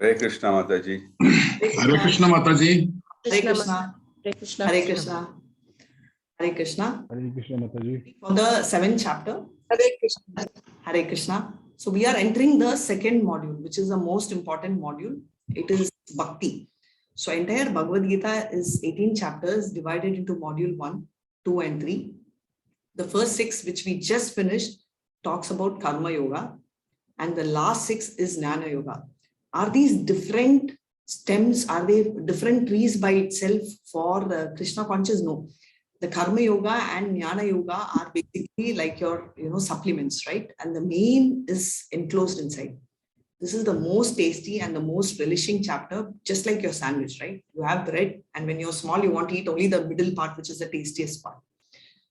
Hare Krishna Mataji. Hare Krishna Mataji. Hare Krishna. Hare Krishna. Hare Krishna. Hare Krishna. Hare Krishna Mataji. For the 7th chapter. Hare Krishna. Hare Krishna. So we are entering the second module, which is the most important module. It is Bhakti. So entire Bhagavad Gita is 18 chapters divided into module 1, 2 and 3. The first 6, which we just finished, talks about Karma Yoga. And the last 6 is Jnana Yoga. Are these different stems? Are they different trees by itself for Krishna conscious? No. The Karma Yoga and Jnana Yoga are basically like your supplements, right? And the main is enclosed inside. This is the most tasty and the most relishing chapter, just like your sandwich, right? You have bread, and when you're small, you want to eat only the middle part, which is the tastiest part.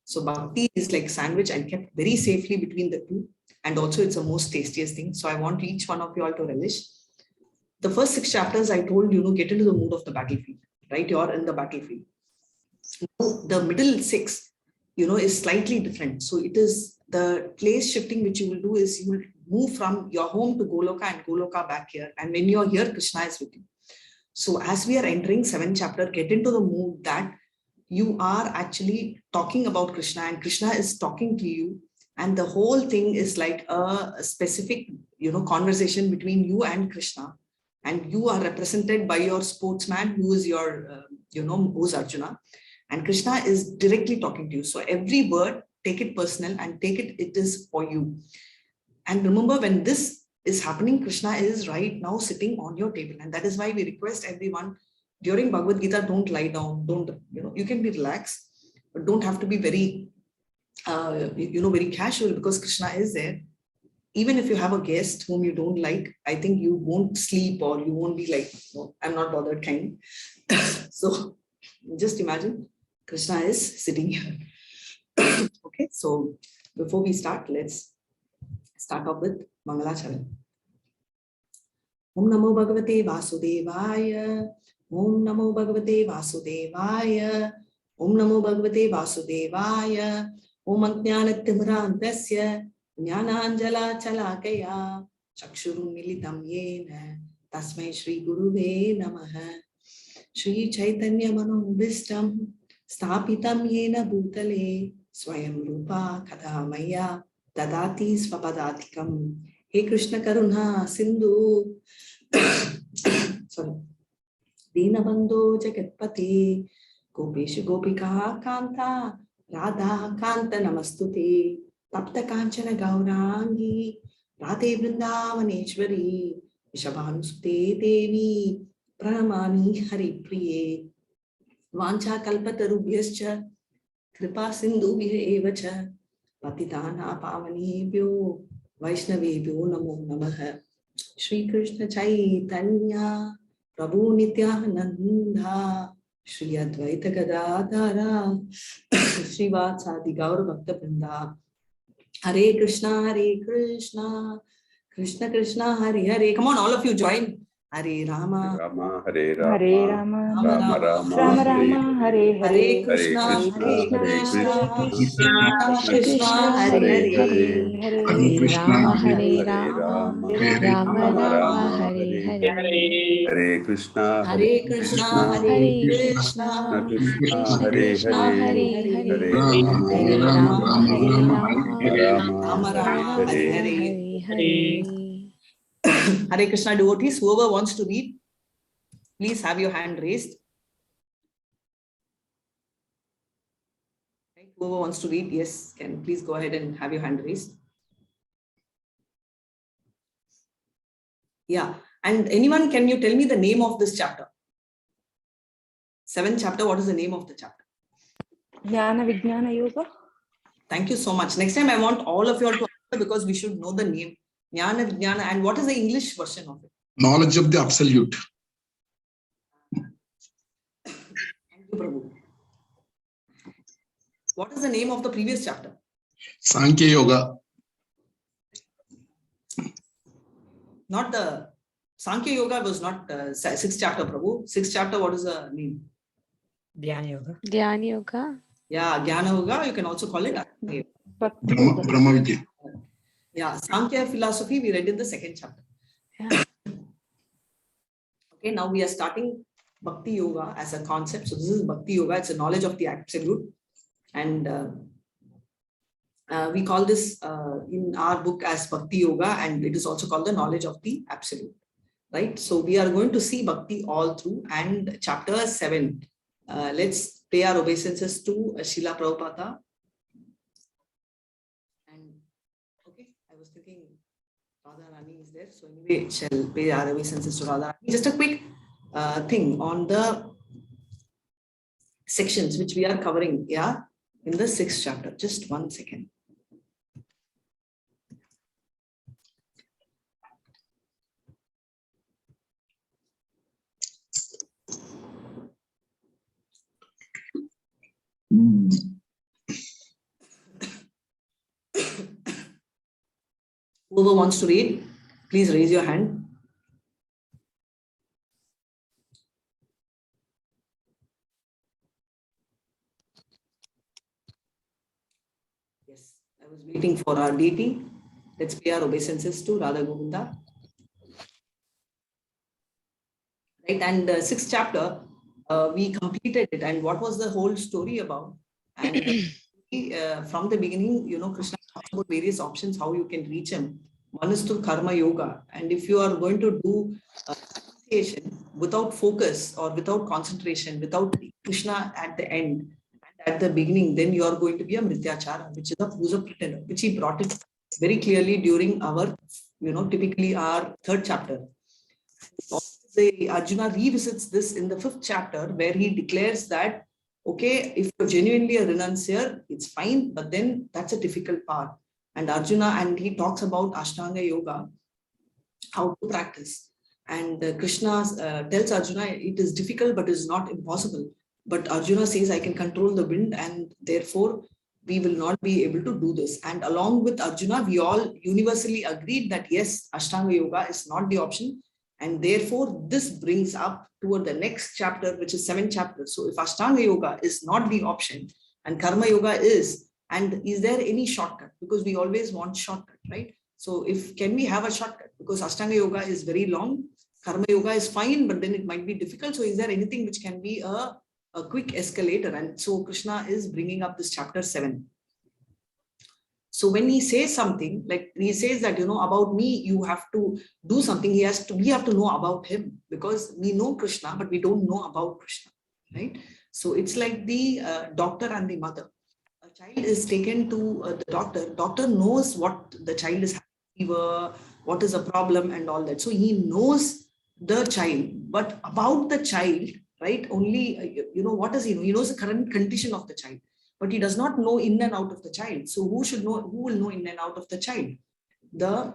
So Bhakti is like sandwich and kept very safely between the two. And also it's the most tastiest thing. So I want each one of you all to relish. The first 6 chapters, I told get into the mood of the battlefield, right? You're in the battlefield. The middle 6, is slightly different. So it is the place shifting which you will do is you will move from your home to Goloka and Goloka back here. And when you're here, Krishna is with you. So as we are entering 7th chapter, get into the mood that you are actually talking about Krishna and Krishna is talking to you. And the whole thing is like a specific, conversation between you and Krishna. And you are represented by your sportsman, who is your, who's Arjuna. And Krishna is directly talking to you. So every word, take it personal and it is for you. And remember, when this is happening, Krishna is right now sitting on your table. And that is why we request everyone during Bhagavad Gita, don't lie down. Don't, you can be relaxed, but don't have to be very, very casual, because Krishna is there. Even if you have a guest whom you don't like, I think you won't sleep or you won't be like, no, I'm not bothered kind. So just imagine Krishna is sitting here. Okay, so before we start, let's start off with Mangalacharan. Om Namo Bhagavate Vasudevaya. Om Namo Bhagavate Vasudevaya. Om Namo Bhagavate Vasudevaya. Om Ajnanatimrantasya Jnananjala Chalakaya Chakshurun Militam Yena Tasmai Shri Guruve Namaha. Shri Chaitanya Manobhistam Stapitam Yena Bhutale Swayam Rupa Kadhamaya Dadati Svapadatikam. Hey Krishna Karuna Sindhu sorry Dinabandho Jagatpati Gopeshu Gopika Kanta Radha Kanta Namastute Tapta Kanchana Gaurangi Radhe Vrindavaneshwari Vishabhanusute Devi Pranamami Hari Priye Vancha Kalpatarubhyascha Kripa Sindhubhya evacha Patitana Pavanebhyo Vaishnavebhyo Namo Namaha. Shri Krishna Chaitanya Prabhu Nityananda Shri Advaita Gadadhara Shri Vatsadi Gaur Bhakta Vrinda. Hare Krishna, Krishna Krishna, Hare Hare. Come on, all of you join. Hare Rama, Rama Hare Rama, Hare Rama, Rama Rama, Rama Rama, Hare Hare Hare, Krishna, Hare Krishna, Krishna, Krishna, Hare Hare. Hare Rama, Hare Hare Rama, Rama, Rama Rama, Hare Hare. Hare Krishna, Hare Krishna, Hare Krishna, Krishna Hare Krishna, Hare, Hare Hare Rama, Hare Rama, Hare Rama, Rama Rama, Hare Hare Hare. Hare Krishna devotees, whoever wants to read, please have your hand raised. Right. Whoever wants to read, yes, can please go ahead and have your hand raised. Yeah. And anyone, can you tell me the name of this chapter? 7th chapter, what is the name of the chapter? Jnana Vijnana Yoga. Thank you so much. Next time I want all of you all to answer, because we should know the name. Jnana Vijnana, and what is the English version of it? Knowledge of the Absolute. Thank you, Prabhu. What is the name of the previous chapter? Sankhya Yoga. Not the Sankhya Yoga was not 6th chapter, Prabhu. 6th chapter, what is the name? Dhyana Yoga. Dhyana Yoga. Yeah, Jnana Yoga, you can also call it. Brahma Vidya. Yeah, Sankhya philosophy we read in the 2nd chapter. Yeah. Okay, now we are starting Bhakti Yoga as a concept. So this is Bhakti Yoga. It's a knowledge of the absolute. And we call this in our book as Bhakti Yoga, and it is also called the knowledge of the absolute. Right? So we are going to see Bhakti all through, and chapter 7. Let's pay our obeisances to Srila Prabhupada. And okay, I was thinking Radha Rani is there. So anyway, shall pay our obeisances to Radha Rani. Just a quick thing on the sections which we are covering, yeah, in the 6th chapter. Just 1 second. Whoever wants to read, please raise your hand. Yes, I was waiting for our deity. Let's pay our obeisances to Radha Govinda. Right, and the 6th chapter, we completed it. And what was the whole story about? And from the beginning, you know, Krishna talks about various options how you can reach him. One is through karma yoga, and if you are going to do meditation without focus or without concentration, without Krishna at the end and at the beginning, then you are going to be a mrityachara, which is a who's a pretender, which he brought it very clearly during our, you know, typically our 3rd chapter. The Arjuna revisits this in the 5th chapter, where he declares that, okay, if you're genuinely a renunciator, it's fine, but then that's a difficult part. And Arjuna, and he talks about Ashtanga Yoga, how to practice. And Krishna tells Arjuna, it is difficult, but it's not impossible. But Arjuna says, I can control the wind, and therefore we will not be able to do this. And along with Arjuna, we all universally agreed that yes, Ashtanga Yoga is not the option. And therefore, this brings up toward the next chapter, which is 7th chapter. So if Ashtanga Yoga is not the option and Karma Yoga is, and is there any shortcut? Because we always want shortcut, right? So if can we have a shortcut? Because Ashtanga Yoga is very long, Karma Yoga is fine, but then it might be difficult. So is there anything which can be a quick escalator? And so Krishna is bringing up this chapter 7. So when he says something, like he says that, you know, about me, you have to do something. We have to know about him, because we know Krishna, but we don't know about Krishna, right? So it's like the doctor and the mother. A child is taken to the doctor. Doctor knows what the child is having, fever, what is a problem and all that. So he knows the child, but about the child, right? Only, you know, what does he know? He knows the current condition of the child, but he does not know in and out of the child. So who should know? Who will know in and out of the child? The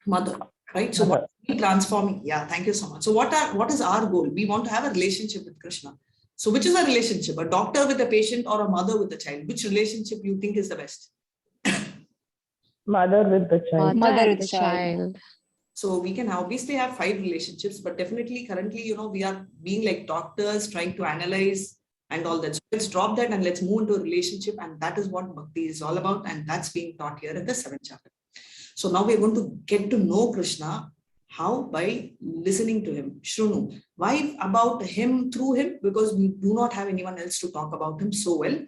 mother, right? So what we transforming? Yeah, thank you so much. So what is our goal? We want to have a relationship with Krishna. So which is a relationship? A doctor with a patient or a mother with a child? Which relationship you think is the best? Mother with the child. Mother with the child. So we can obviously have 5 relationships, but definitely currently, you know, we are being like doctors trying to analyze and all that. So let's drop that and let's move into a relationship. And that is what Bhakti is all about. And that's being taught here in the 7th chapter. So now we're going to get to know Krishna. How? By listening to him. Shrunu. Why about him, through him? Because we do not have anyone else to talk about him so well.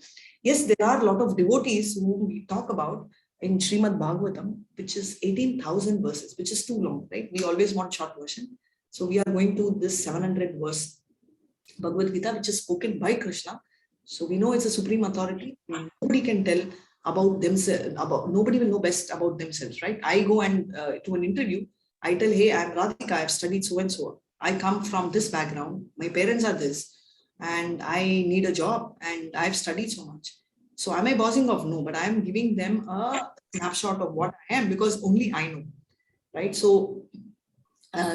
Yes, there are a lot of devotees whom we talk about in Srimad Bhagavatam, which is 18,000 verses, which is too long, right? We always want short version. So we are going to this 700 verse Bhagavad Gita, which is spoken by Krishna. So we know it's a supreme authority. Nobody can tell about themselves, nobody will know best about themselves, right? I go and to an interview, I tell, hey, I'm Radhika, I've studied so and so. I come from this background, my parents are this, and I need a job and I've studied so much. So am I bossing off? No, but I'm giving them a snapshot of what I am, because only I know, right? So,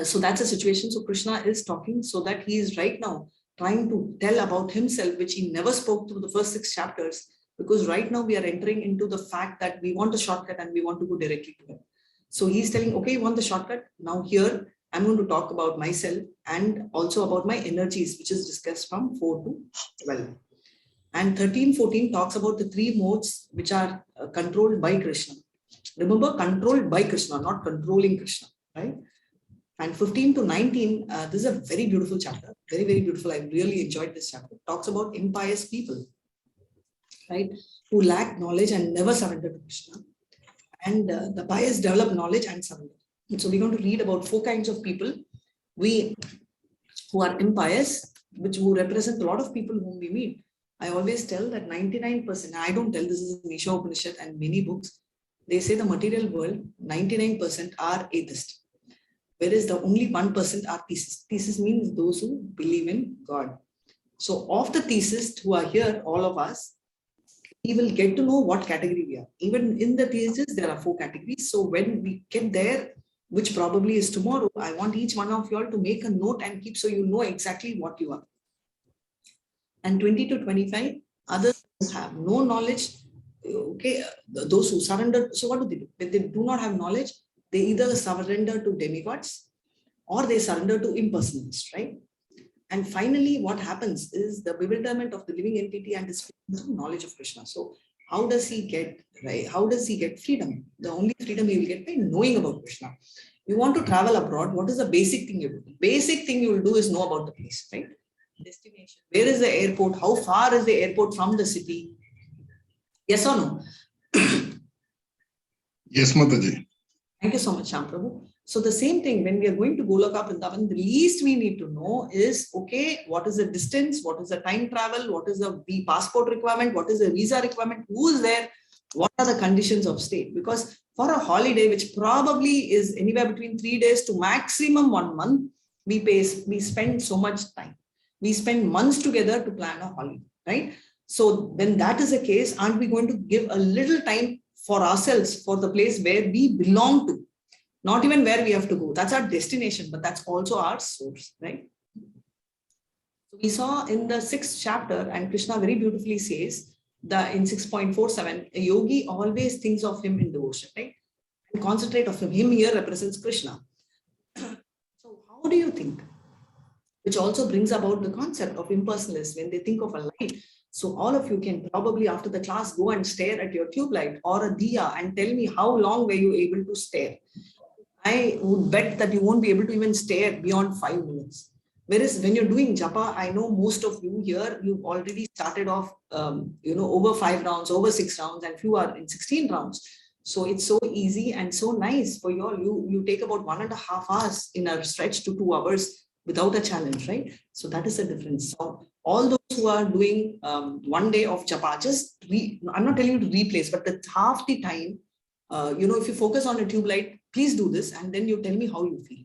so that's a situation. So Krishna is talking, so that he is right now trying to tell about himself, which he never spoke through the first 6 chapters, because right now we are entering into the fact that we want a shortcut and we want to go directly to him. So he's telling, okay, you want the shortcut? Now here, I'm going to talk about myself and also about my energies, which is discussed from 4 to 12. And 13, 14 talks about the 3 modes which are controlled by Krishna. Remember, controlled by Krishna, not controlling Krishna, right? And 15 to 19, this is a very beautiful chapter, very, very beautiful. I really enjoyed this chapter. It talks about impious people, right, who lack knowledge and never surrender to Krishna. And the pious develop knowledge and surrender. And so we're going to read about 4 kinds of people who are impious, who represent a lot of people whom we meet. I always tell that 99%, I don't tell, this is in Isha Upanishad and many books, they say the material world, 99% are atheist, whereas the only 1% are theists. Theists means those who believe in God. So of the theists who are here, all of us, we will get to know what category we are. Even in the theists, there are 4 categories. So when we get there, which probably is tomorrow, I want each one of you all to make a note and keep so you know exactly what you are. And 20 to 25, others who have no knowledge, okay, those who surrender. So what do? When they do not have knowledge, they either surrender to demigods or they surrender to impersonalists, right? And finally, what happens is the bewilderment of the living entity and his knowledge of Krishna. So how does he get, right? How does he get freedom? The only freedom he will get by knowing about Krishna. You want to travel abroad, what is the basic thing you do? Basic thing you will do is know about the place, right? Destination. Where is the airport? How far is the airport from the city? Yes or no? Yes, Mataji. Thank you so much, Shyam Prabhu. So the same thing, when we are going to Goloka Vrindavan, the least we need to know is, okay, what is the distance? What is the time travel? What is the passport requirement? What is the visa requirement? Who is there? What are the conditions of stay? Because for a holiday, which probably is anywhere between 3 days to maximum 1 month, we spend so much time. We spend months together to plan a holiday, right? So when that is the case, aren't we going to give a little time for ourselves, for the place where we belong to? Not even where we have to go. That's our destination, but that's also our source, right? So we saw in the 6th chapter, and Krishna very beautifully says, in 6.47, a yogi always thinks of him in devotion, right? And concentrate of him. Him here represents Krishna. So how do you think? Which also brings about the concept of impersonalists when they think of a light. So all of you can probably after the class go and stare at your tube light or a diya and tell me how long were you able to stare. I would bet that you won't be able to even stare beyond 5 minutes. Whereas when you're doing japa, I know most of you here, you've already started off, over 5 rounds, over 6 rounds, and few are in 16 rounds. So it's so easy and so nice for you all. You take about 1.5 hours in a stretch to 2 hours without a challenge, right? So that is the difference. So all those who are doing 1 day of japa, I'm not telling you to replace, but that's half the time. If you focus on a tube light, please do this, and then you tell me how you feel.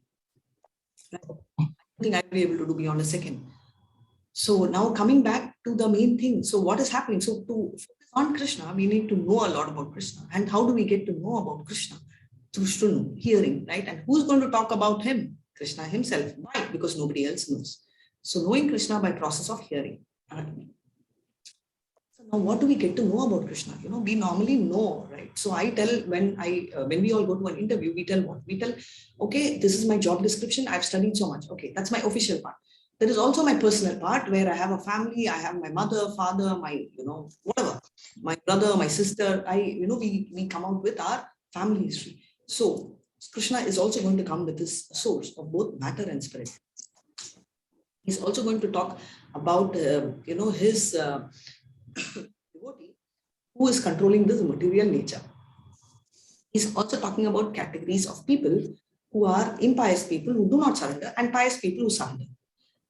I think I'll be able to do beyond a second. So now coming back to the main thing. So what is happening? So to focus on Krishna, we need to know a lot about Krishna. And how do we get to know about Krishna? Through Shrunu, hearing, right? And who's going to talk about him? Krishna himself. Why? Because nobody else knows. So knowing Krishna by process of hearing. So now what do we get to know about Krishna? We normally know, right? So I tell when we all go to an interview, we tell what? We tell, okay, this is my job description. I've studied so much. Okay, that's my official part. There is also my personal part where I have a family. I have my mother, father, my, whatever, my brother, my sister. We come out with our family history. So Krishna is also going to come with this source of both matter and spirit. He's also going to talk about, his devotee who is controlling this material nature. He's also talking about categories of people who are impious people who do not surrender and pious people who surrender.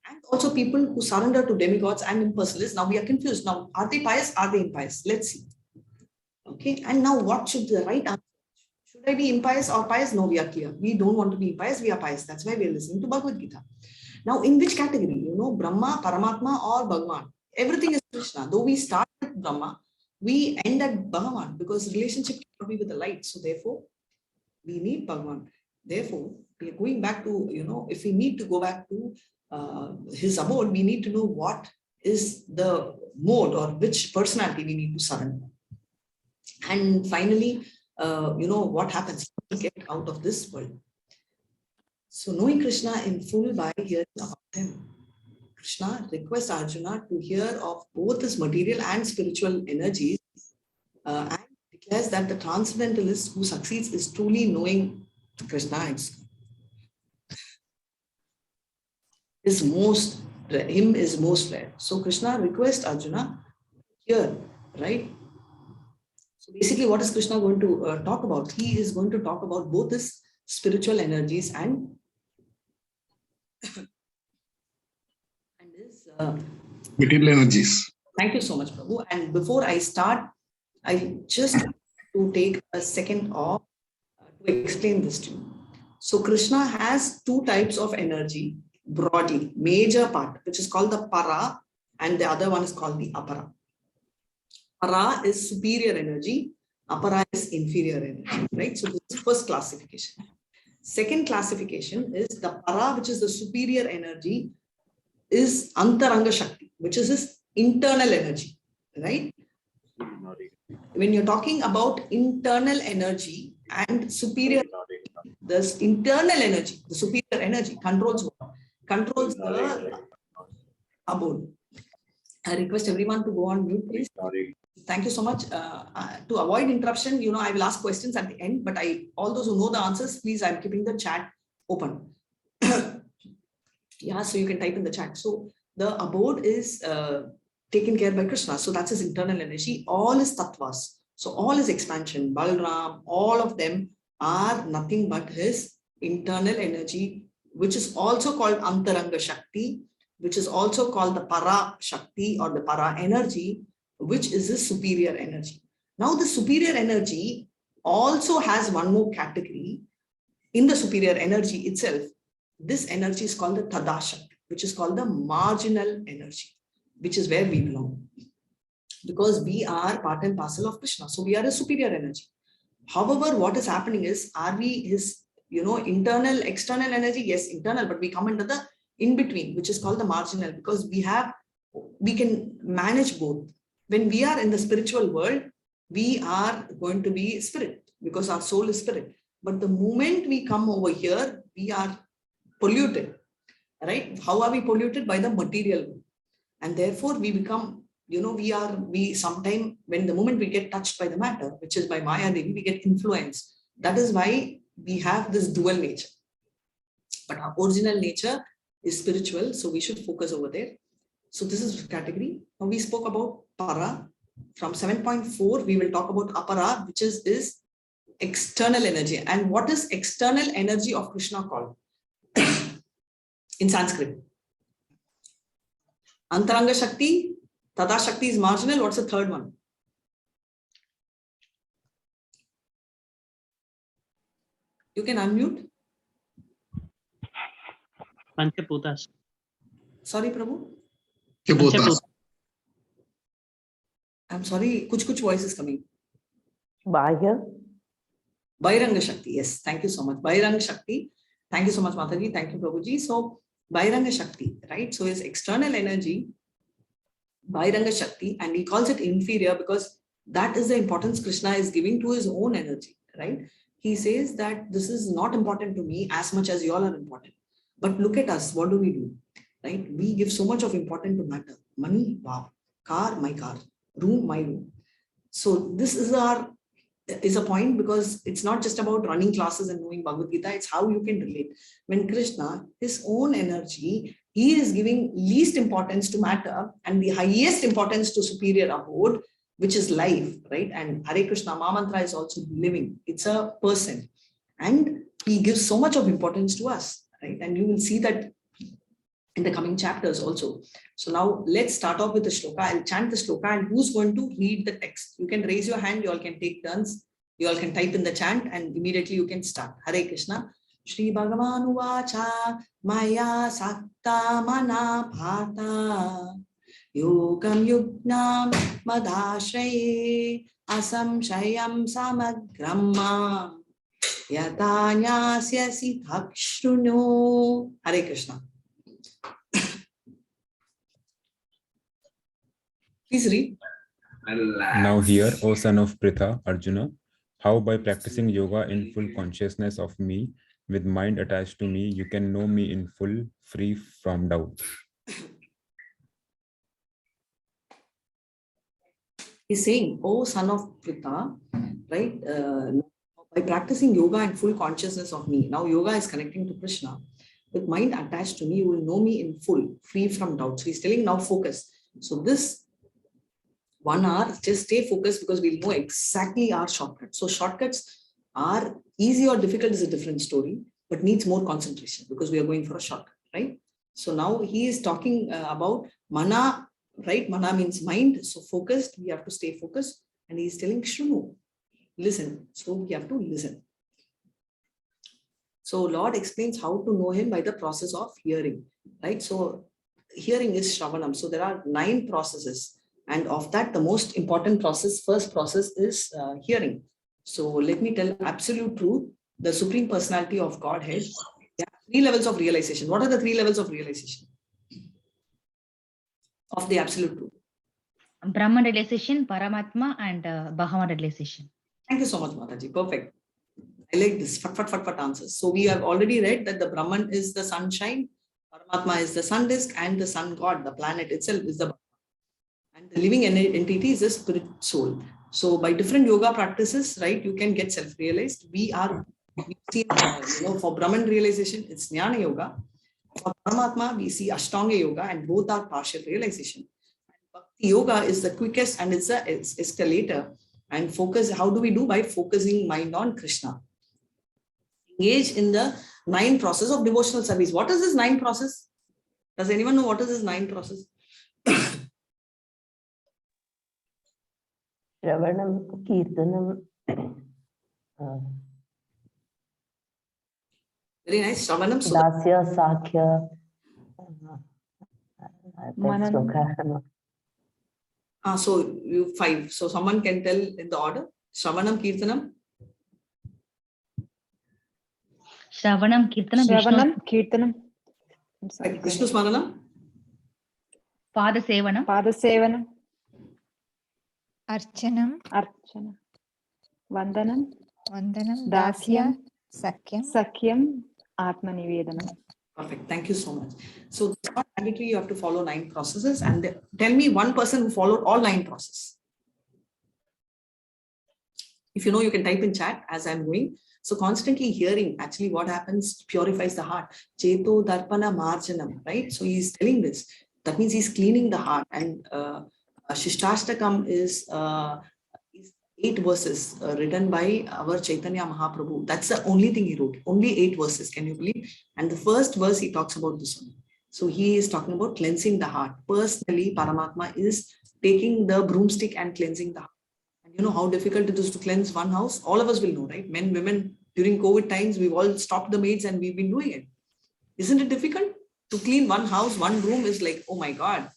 And also people who surrender to demigods and impersonalists. Now we are confused. Now, are they pious? Are they impious? Let's see. Okay. And now what should the right answer? Should I be impious or pious? No, we are clear. We don't want to be impious. We are pious. That's why we are listening to Bhagavad Gita. Now, in which category? Brahma, Paramatma or Bhagavan? Everything is Krishna. Though we start with Brahma, we end at Bhagavan because relationship cannot be with the light. So therefore, we need Bhagavan. Therefore, we are going back to, if we need to go back to his abode, we need to know what is the mode or which personality we need to surrender. And finally, what happens to get out of this world. So knowing Krishna in full by hearing about him, Krishna requests Arjuna to hear of both his material and spiritual energies and declares that the transcendentalist who succeeds is truly knowing Krishna. is most rare. So Krishna requests Arjuna here, right? So basically, what is Krishna going to talk about? He is going to talk about both his spiritual energies and his. Material energies. Thank you so much, Prabhu. And before I start, I just want to take a second off to explain this to you. So Krishna has two types of energy broadly, major part, which is called the para, and the other one is called the apara. Para is superior energy, apara is inferior energy, right? So this is first classification. Second classification is the para, which is the superior energy, is antaranga shakti, which is his internal energy, right? When you're talking about internal energy and superior, this internal energy, the superior energy controls what? Controls the abode. I request everyone to go on mute, please. Thank you so much. To avoid interruption, I will ask questions at the end, but all those who know the answers, please, I'm keeping the chat open. Yeah, so you can type in the chat. So the abode is taken care by Krishna. So that's his internal energy. All his tattvas. So all his expansion, Balram, all of them are nothing but his internal energy, which is also called Antaranga Shakti, which is also called the Para Shakti or the Para energy, which is his superior energy. Now the superior energy also has one more category in the superior energy itself. This energy is called the Tada Shakti, which is called the marginal energy, which is where we belong. Because we are part and parcel of Krishna. So we are a superior energy. However, what is happening is, are we his, internal, external energy? Yes, internal, but we come under the in-between, which is called the marginal, because we can manage both. When we are in the spiritual world, we are going to be spirit because our soul is spirit. But the moment we come over here, we are polluted, right? How are we polluted? By the material world. And therefore we become, we sometime, when the moment we get touched by the matter, which is by Maya Devi, we get influenced. That is why we have this dual nature. But our original nature is spiritual, so we should focus over there. So this is category. Now we spoke about para. From 7.4, we will talk about apara, which is external energy. And what is external energy of Krishna called in Sanskrit? Antaranga Shakti, Tada Shakti is marginal. What's the third one? You can unmute. Panchaputas. Sorry, Prabhu. Panchaputas. I'm sorry, kuch voice is coming. Bahya. Bairanga Shakti. Yes, thank you so much. Bairanga Shakti. Thank you so much, Mataji. Thank you, Prabhuji. So, Bairanga Shakti, right? So, his external energy, Bairanga Shakti, and he calls it inferior because that is the importance Krishna is giving to his own energy, right? He says that this is not important to me as much as you all are important. But look at us. What do? Right? We give so much of importance to matter. Money, wow. Car, my car. Room, my room. So this is a point, because it's not just about running classes and knowing Bhagavad Gita, it's how you can relate. When Krishna, his own energy, he is giving least importance to matter and the highest importance to superior abode, which is life, right? And Hare Krishna, Ma Mantra is also living. It's a person. And he gives so much of importance to us, right? And you will see that in the coming chapters also. So now let's start off with the shloka. I'll chant the shloka, and who's going to read the text? You can raise your hand, you all can take turns. You all can type in the chant and immediately you can start. Hare Krishna. Shri Bhagavan Uvacha Maya Sakta Mana Bhata Yogam Yugnam Madashraye Asamshayam Samagramma Yatanyasya Siddhakshrunu. Hare Krishna. Please read. Now hear, O son of Pritha, Arjuna, how by practicing yoga in full consciousness of me, with mind attached to me, you can know me in full, free from doubt. He's saying, oh son of Pritha, right? By practicing yoga in full consciousness of me. Now yoga is connecting to Krishna. with mind attached to me, you will know me in full, free from doubt. So he's telling now focus. So this 1 hour, just stay focused because we'll know exactly our shortcuts. So shortcuts are easy or difficult is a different story, but needs more concentration because we are going for a shortcut, right? So now he is talking about mana, right? Mana means mind. So focused, we have to stay focused. And he is telling Shrunu, listen. So we have to listen. So Lord explains how to know him by the process of hearing, right? So hearing is Shravanam. So there are 9 processes. And of that, the most important process, first process is hearing. So let me tell absolute truth, the Supreme Personality of Godhead, there are 3 levels of realization. What are the 3 levels of realization of the absolute truth? Brahman realization, Paramatma, and Bhagavan realization. Thank you so much, Mataji. Perfect. I like this fat answers. So we have already read that the Brahman is the sunshine, Paramatma is the sun disk, and the sun god, the planet itself is the, and the living entity is the spirit soul. So by different yoga practices, right, you can get self-realized. We see, for Brahman realization, it's Jnana Yoga. For Paramatma, we see Ashtanga Yoga, and both are partial realization. Bhakti Yoga is the quickest and it's the escalator. And focus, how do we do? By focusing mind on Krishna. Engage in the 9 process of devotional service. What is this 9 process? Does anyone know what is this 9 process? Shravanam, Kirtanam. Very nice. Shravanam. Dasya, Sakhya. So you 5. So someone can tell in the order. Shravanam, Kirtanam. Shravanam, Kirtanam, Shravanam, Kirtanam. Vishnu Smaranam. Pada Sevanam, Padasevanam, Archanam, Archana, Vandanam, Vandanam, Dasyam, Sakyam. Sakyam, Atmanivedanam. Perfect. Thank you so much. So it's not mandatory you have to follow 9 processes. And tell me one person who followed all 9 processes. If you know, you can type in chat as I'm going. So constantly hearing, actually what happens purifies the heart. Cheto Darpana Marjanam, right? So he's telling this. That means he's cleaning the heart. And Shishtastakam is 8 verses written by our Chaitanya Mahaprabhu. That's the only thing he wrote. Only 8 verses, can you believe? And the first verse he talks about this one. So he is talking about cleansing the heart. Personally, Paramatma is taking the broomstick and cleansing the heart. And you know how difficult it is to cleanse one house? All of us will know, right? Men, women, during COVID times, we've all stopped the maids and we've been doing it. Isn't it difficult? To clean one house, one room is like, oh my God.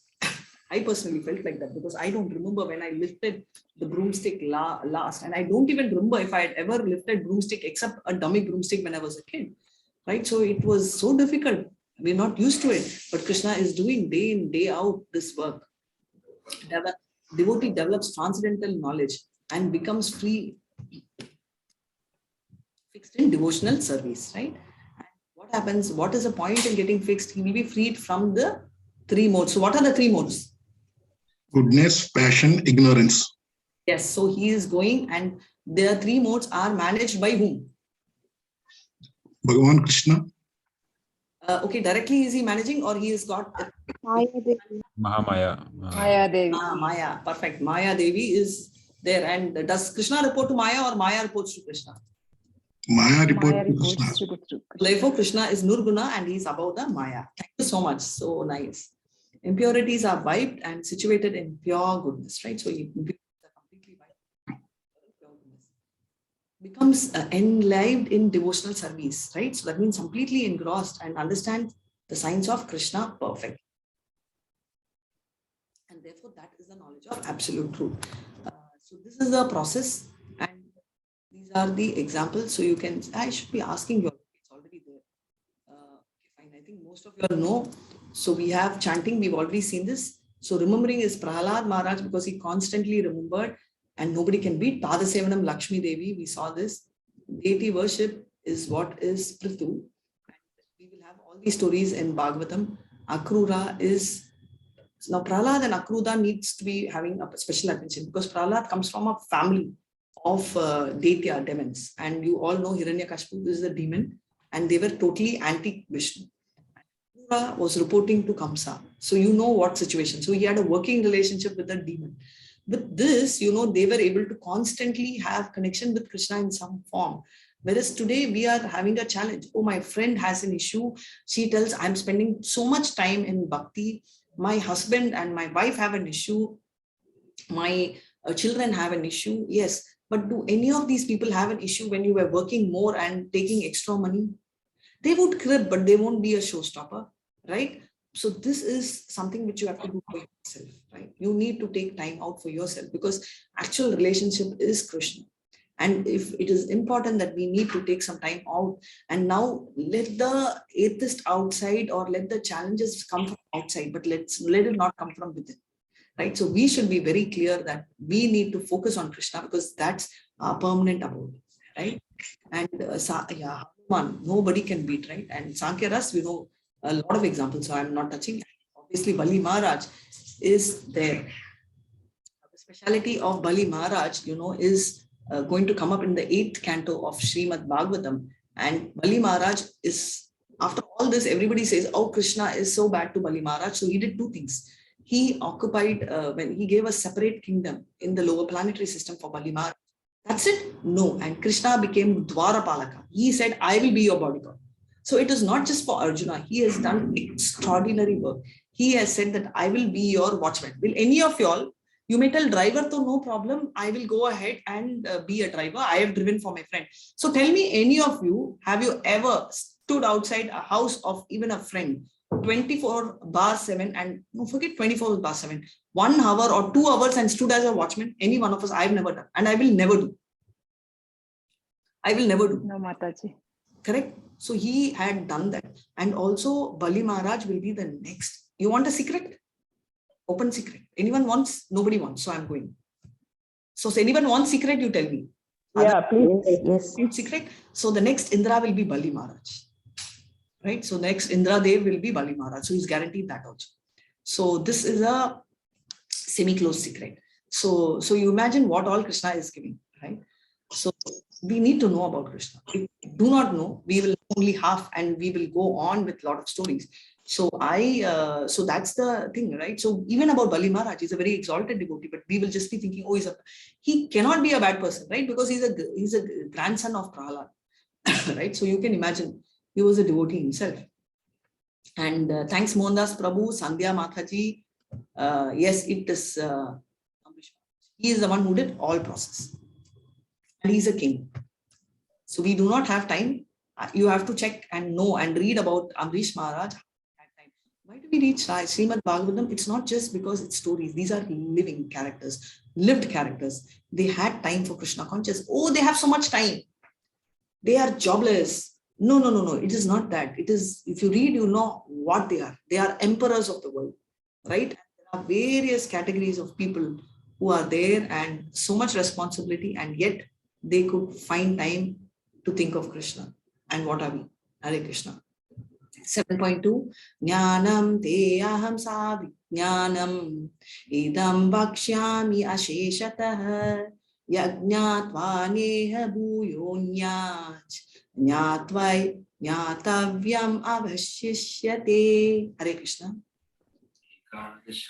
I personally felt like that because I don't remember when I lifted the broomstick last. And I don't even remember if I had ever lifted broomstick except a dummy broomstick when I was a kid, right? So it was so difficult. We're not used to it, but Krishna is doing day in, day out this work. Devotee develops transcendental knowledge and becomes free, fixed in devotional service, right? And what happens? What is the point in getting fixed? He will be freed from the 3 modes. So what are the 3 modes? Goodness, passion, ignorance. Yes. So he is going, and the 3 modes are managed by whom? Bhagavan Krishna. Okay, directly is he managing, or he has got Mahamaya. Maya Devi. Maya? Perfect. Maya Devi is there. And does Krishna report to Maya or Maya reports to Krishna? Maya Maya reports to Krishna. reports to the truth. Therefore, Krishna is Nurguna and he's above the Maya. Thank you so much. So nice. Impurities are wiped and situated in pure goodness, right? So you completely wiped. Becomes enlivened in devotional service, right? So that means completely engrossed and understand the signs of Krishna perfect. And therefore, that is the knowledge of absolute truth. So this is the process, and these are the examples. So you can, I should be asking you, it's already there. Okay, fine. I think most of you all know. So we have chanting, we've already seen this. So remembering is Prahalad Maharaj because he constantly remembered, and nobody can beat Padasevanam Lakshmi Devi. We saw this. Deity worship is what is Prithu. We will have all these stories in Bhagavatam. Akrura is, now Prahalad and Akrura needs to be having a special attention because Prahalad comes from a family of Daitya demons. And you all know Hiranyakashipu is a demon, and they were totally anti-Vishnu. Asura was reporting to Kamsa. So you know what situation. So he had a working relationship with the demon. With this, they were able to constantly have connection with Krishna in some form. Whereas today we are having a challenge. Oh, my friend has an issue. She tells, I'm spending so much time in bhakti. My husband and my wife have an issue. My children have an issue. Yes. But do any of these people have an issue when you were working more and taking extra money? They would crib, but they won't be a showstopper, right? So this is something which you have to do for yourself, right? You need to take time out for yourself because actual relationship is Krishna. And if it is important that we need to take some time out and now let the atheist outside or let the challenges come from outside, but let it not come from within, right? So we should be very clear that we need to focus on Krishna because that's our permanent abode, right? And Hanuman, nobody can beat, right? And Sankhya Ras, we know a lot of examples, so I'm not touching. Obviously, Bali Maharaj is there. The speciality of Bali Maharaj, is going to come up in the 8th canto of Srimad Bhagavatam. And Bali Maharaj is, after all this, everybody says, oh, Krishna is so bad to Bali Maharaj. So he did two things. He occupied, when he gave a separate kingdom in the lower planetary system for Bali Maharaj. That's it? No. And Krishna became Dwarapalaka. He said, I will be your bodyguard. So it is not just for Arjuna. He has done extraordinary work. He has said that I will be your watchman. Will any of y'all, you may tell driver, so no problem. I will go ahead and be a driver. I have driven for my friend. So tell me, any of you, have you ever stood outside a house of even a friend 24/7 and no, forget 24/7, 1 hour or 2 hours and stood as a watchman? Any one of us, I've never done. And I will never do. I will never do. No, Mataji. Correct? So he had done that. And also Bali Maharaj will be the next. You want a secret? Open secret. Anyone wants? Nobody wants. So I'm going. So if anyone wants secret, you tell me. Yeah, please. Yes. Secret. So the next Indra will be Bali Maharaj. Right? So next Indra Dev will be Bali Maharaj. So he's guaranteed that also. So this is a semi-closed secret. So you imagine what all Krishna is giving, right? So we need to know about Krishna. If we do not know, we will only half and we will go on with a lot of stories. So so that's the thing, right? So even about Bali Maharaj, he's a very exalted devotee, but we will just be thinking, oh, he cannot be a bad person, right? Because he's a grandson of Prahlad, right? So you can imagine he was a devotee himself. And thanks Mohandas Prabhu, Sandhya Mataji. Yes, it is. He is the one who did all process. And he's a king. So we do not have time. You have to check and know and read about Amrish Maharaj. Why do we read Srimad Bhagavatam? It's not just because it's stories. These are living characters, lived characters. They had time for Krishna consciousness. Oh, they have so much time. They are jobless. No. It is not that. It is, if you read, you know what they are. They are emperors of the world, right? There are various categories of people who are there and so much responsibility, and yet they could find time to think of Krishna. And what are we? Hare Krishna. 7.2 Jnanam te aham sa vijnanam idam bhakshyami asheshatah yajnatva neha bhuyonyach jnatvai jnatavyam avashishyate. Hare Krishna.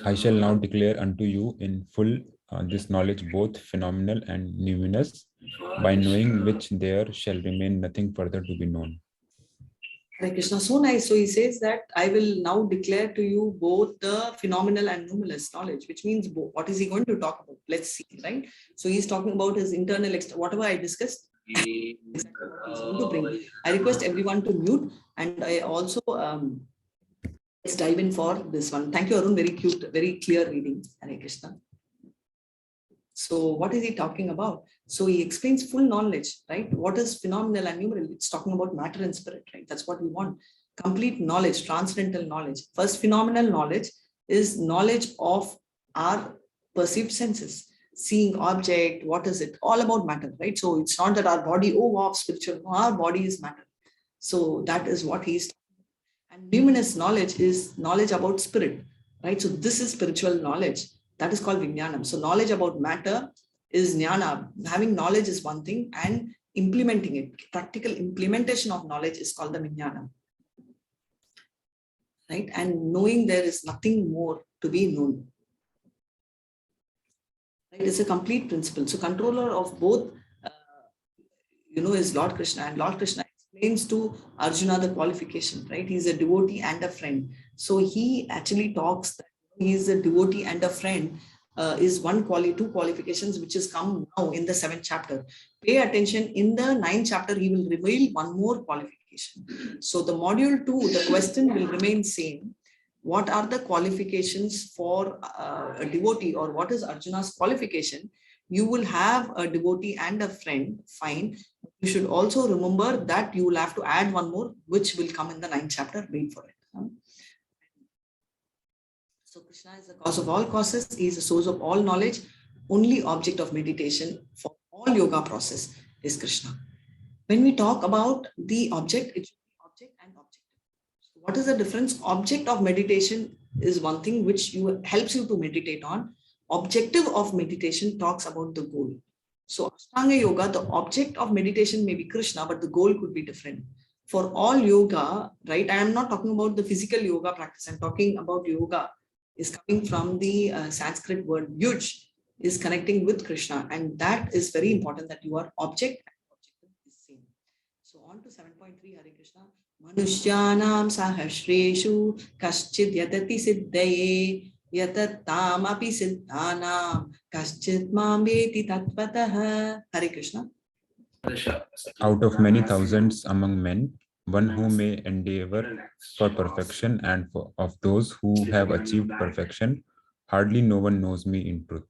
I shall now declare unto you in full this knowledge, both phenomenal and numinous, by knowing which there shall remain nothing further to be known. Hare Krishna, so nice. So he says that I will now declare to you both the phenomenal and numinous knowledge, which means what is he going to talk about? Let's see, right? So he's talking about his internal, whatever I discussed. I request everyone to mute, and I also let's dive in for this one. Thank you, Arun. Very cute, very clear reading. Hare Krishna. So what is he talking about? So he explains full knowledge, right? What is phenomenal and numeral? It's talking about matter and spirit, right? That's what we want. Complete knowledge, transcendental knowledge. First, phenomenal knowledge is knowledge of our perceived senses. Seeing object, what is it? All about matter, right? So it's not that our body, oh wow, spiritual. No, our body is matter. So that is what he's talking about. And luminous knowledge is knowledge about spirit, right? So this is spiritual knowledge. That is called Vijnanam. So knowledge about matter is Jnana. Having knowledge is one thing, and implementing it, practical implementation of knowledge is called the Vijnanam. right? And knowing there is nothing more to be known. Right? It's a complete principle. So controller of both, is Lord Krishna, and Lord Krishna explains to Arjuna the qualification, right? He's a devotee and a friend. So he actually talks that he is a devotee and a friend is two qualifications which has come now in the 7th chapter. Pay attention, in the 9th chapter, he will reveal one more qualification. So the module 2, the question will remain same. What are the qualifications for a devotee, or what is Arjuna's qualification? You will have a devotee and a friend, fine. You should also remember that you will have to add one more, which will come in the 9th chapter. Wait for it. So Krishna is the cause of all causes. He is the source of all knowledge. Only object of meditation for all yoga process is Krishna. When we talk about the object, it should be object and objective. So what is the difference? Object of meditation is one thing which helps you to meditate on. Objective of meditation talks about the goal. So Ashtanga Yoga, the object of meditation may be Krishna, but the goal could be different. For all yoga, right? I am not talking about the physical yoga practice. I'm talking about yoga is coming from the Sanskrit word yuj, is connecting with Krishna. And that is very important, that you are object and objective is same. So on to 7.3, Hare Krishna. Manushyanam sahasreshu kaschid yatati siddhaye yatatam api siddhanam kaschid mameti tatvatah. Hare Krishna. Out of many thousands among men, one who may endeavor for perfection, and of those who have achieved perfection, hardly no one knows me in truth.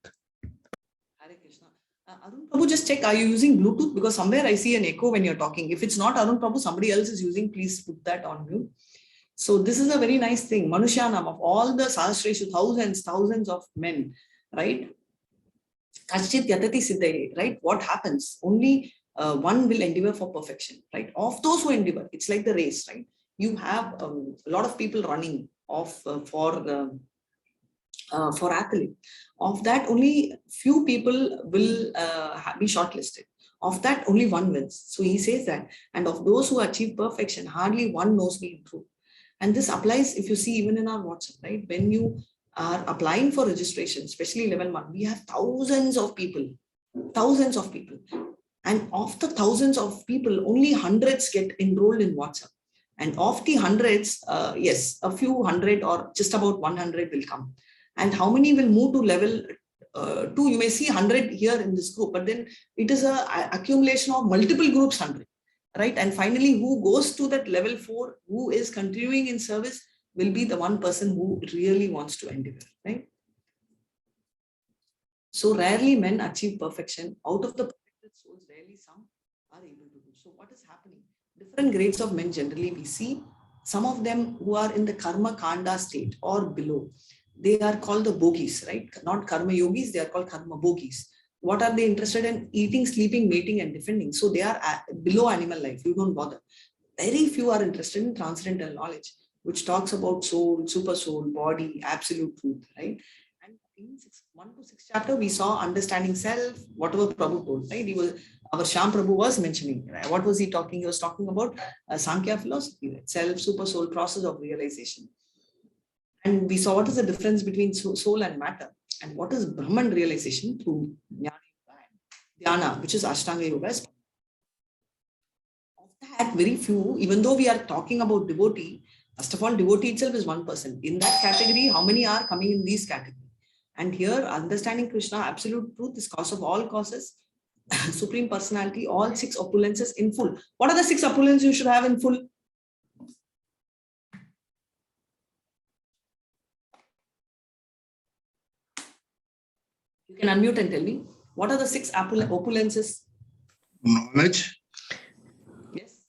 Hare Krishna. Arun Prabhu, just check, are you using Bluetooth? Because somewhere I see an echo when you're talking. If it's not Arun Prabhu, somebody else is using, please put that on mute. So this is a very nice thing. Manushyanam, of all the Sahasreshu, thousands of men, right? Kaschit yatati siddhaye, right? What happens? Only one will endeavor for perfection, right? Of those who endeavor, it's like the race, right? You have a lot of people running for athlete. Of that, only few people will be shortlisted. Of that, only one wins. So he says that, and of those who achieve perfection, hardly one knows me in truth. And this applies, if you see, even in our WhatsApp, right? When you are applying for registration, especially level 1, we have thousands of people. And of the thousands of people, only hundreds get enrolled in WhatsApp. And of the hundreds, yes, a few hundred or just about 100 will come. And how many will move to level 2? You may see 100 here in this group, but then it is an accumulation of multiple groups, 100, right? And finally, who goes to that level 4, who is continuing in service, will be the one person who really wants to endeavor, right? So rarely men achieve perfection. Out of the perfected souls, rarely some are able to do. So what is happening? Different grades of men generally we see. Some of them who are in the karma kanda state or below, they are called the bogis, right? Not karma yogis, they are called karma bogis. What are they interested in? Eating, sleeping, mating, and defending. So they are below animal life. You don't bother. Very few are interested in transcendental knowledge, which talks about soul, super soul, body, absolute truth, right? And in 1 to 6 chapter, we saw understanding self, whatever Prabhu told, right? Our Shyam Prabhu was mentioning, right? What was he talking? He was talking about Sankhya philosophy, right? Self, super soul, process of realization. And we saw what is the difference between soul and matter, and what is Brahman realization through Jnana, which is Ashtanga Yoga. Of that, very few, even though we are talking about devotee, first of all, devotee itself is one person. In that category, how many are coming in these categories? And here, understanding Krishna, absolute truth is cause of all causes, supreme personality, all 6 opulences in full. What are the 6 opulences you should have in full? You can unmute and tell me. What are the 6 opulences? Knowledge. Yes.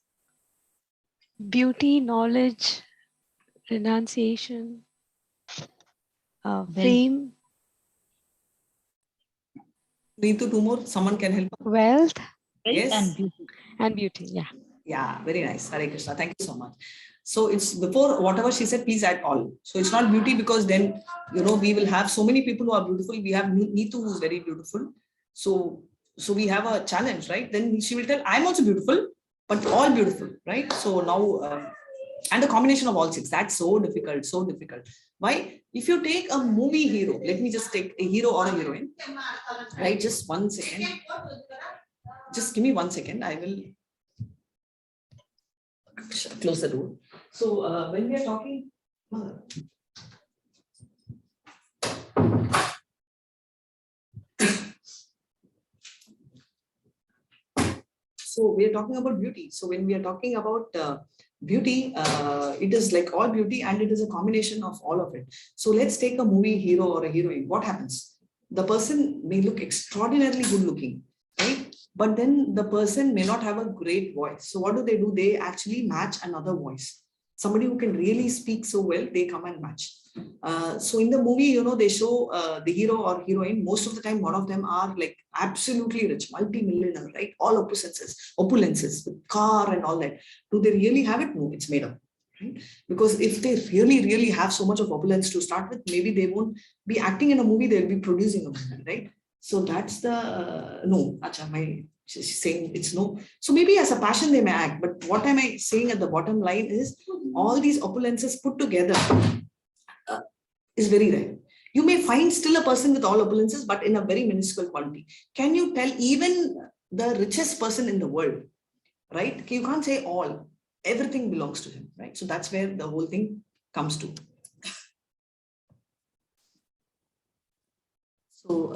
Beauty, knowledge, renunciation, fame. Need to do more. Someone can help. Wealth. Yes. And beauty. Yeah. Yeah. Very nice. Hare Krishna. Thank you so much. So it's before whatever she said, please add all. So it's not beauty, because then, we will have so many people who are beautiful. We have Neetu, who is very beautiful. So we have a challenge, right? Then she will tell, I'm also beautiful, but all beautiful, right? So now And the combination of all six, that's so difficult, so difficult. Why? If you take a movie hero, let me just take a hero or a heroine, right? Just 1 second. Just give me 1 second. I will close the door. So when we are talking, so we are talking about beauty. So when we are talking about beauty, it is like all beauty and it is a combination of all of it. So let's take a movie hero or a heroine. What happens? The person may look extraordinarily good looking, right? But then the person may not have a great voice. So what do? They actually match another voice. Somebody who can really speak so well, they come and match. So in the movie, they show the hero or heroine. Most of the time, one of them are like absolutely rich, multi-millionaire, right? All opulences with car and all that. Do they really have it? No, it's made up, right? Because if they really have so much of opulence to start with, maybe they won't be acting in a movie, they'll be producing a movie, right? So that's the no. She's saying it's no. So maybe as a passion they may act, but what am I saying at the bottom line is all these opulences put together is very rare. You may find still a person with all opulences, but in a very minuscule quantity. Can you tell even the richest person in the world, right? You can't say all. Everything belongs to him, right? So that's where the whole thing comes to. So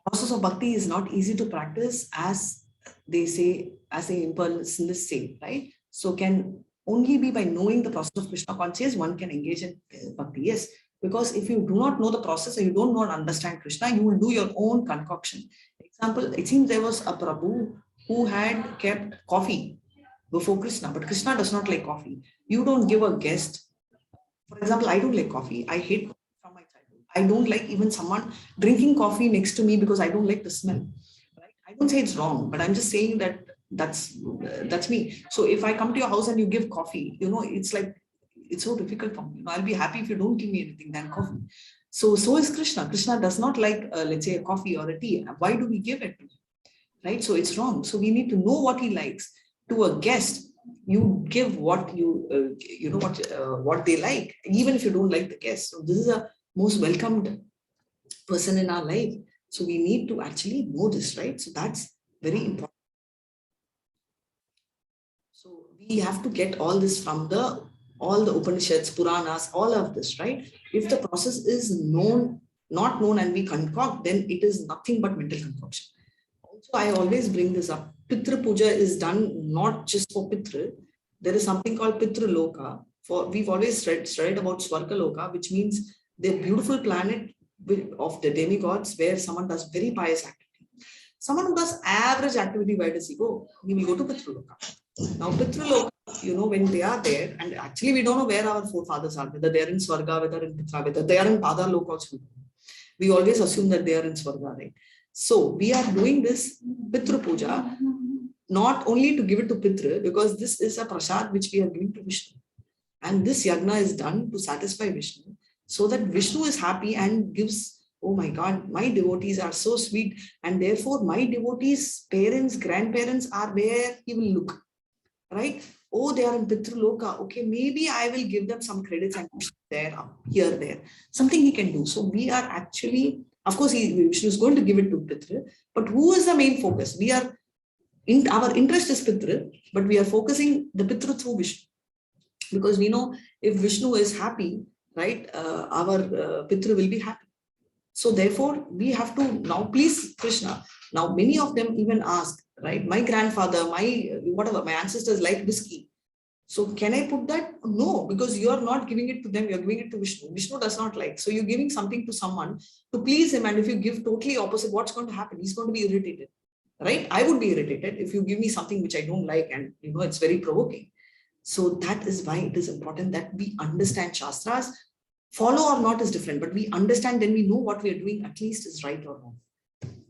process of bhakti is not easy to practice, as they say, as the impersonalists say, right? So can only be by knowing the process of Krishna consciousness one can engage in bhakti. Yes, because if you do not know the process or you don't know and understand Krishna, you will do your own concoction. Example, it seems there was a Prabhu who had kept coffee before Krishna, but Krishna does not like coffee. You don't give a guest. For example, I don't like coffee. I hate coffee from my childhood. I don't like even someone drinking coffee next to me because I don't like the smell. Right? I don't say it's wrong, but I'm just saying that that's me. So if I come to your house and you give coffee, it's like, it's so difficult for me. I'll be happy if you don't give me anything than coffee. So is Krishna. Krishna does not like, let's say, a coffee or a tea. Why do we give it to him? Right? So it's wrong. So we need to know what he likes. To a guest, you give what what they like, even if you don't like the guest. So this is a most welcomed person in our life. So we need to actually know this, right? So that's very important. So we have to get all this from all the Upanishads, Puranas, all of this, right? If the process is not known and we concoct, then it is nothing but mental concoction. Also, I always bring this up. Pitra Puja is done not just for Pitra. There is something called Pitra Loka. We've always studied about Swarga Loka, which means the beautiful planet of the demigods where someone does very pious activity. Someone who does average activity, where does he go? He will go to Pitra Loka. Now, Pitra Loka, when they are there, and actually we don't know where our forefathers are, whether they are in Swarga, whether in Pitra, whether they are in Pada Loka also. We always assume that they are in Swarga, right? So we are doing this Pitra Puja, not only to give it to Pitra, because this is a prasad which we are giving to Vishnu. And this yagna is done to satisfy Vishnu, so that Vishnu is happy and gives, oh my God, my devotees are so sweet. And therefore my devotees, parents, grandparents are where he will look, right? Oh, they are in Pitra Loka. Okay, maybe I will give them some credits and there, there. Something he can do. So we are actually, of course, Vishnu is going to give it to Pitra, but who is the main focus? Our interest is Pitra, but we are focusing the Pitra through Vishnu. Because we know if Vishnu is happy, right, our Pitra will be happy. So therefore, we have to now please Krishna. Now, many of them even ask, right, my grandfather, my ancestors like whiskey. So can I put that? No, because you are not giving it to them, you're giving it to Vishnu. Vishnu does not like. So you're giving something to someone to please him. And if you give totally opposite, what's going to happen? He's going to be irritated, right? I would be irritated if you give me something which I don't like and it's very provoking. So that is why it is important that we understand Shastras. Follow or not is different, but we understand, then we know what we are doing at least is right or wrong.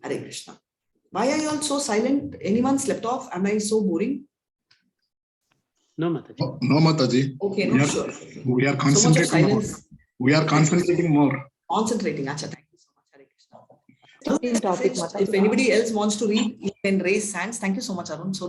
Hare Krishna. Why are you all so silent? Anyone slept off? Am I so boring? No, Mataji. No, Mataji. Okay, no, sure. We are concentrating more. We are concentrating more. Concentrating. Acha, thank you so much. Hare Krishna. Topic, If anybody else wants to read, you can raise hands. Thank you so much, Arun. So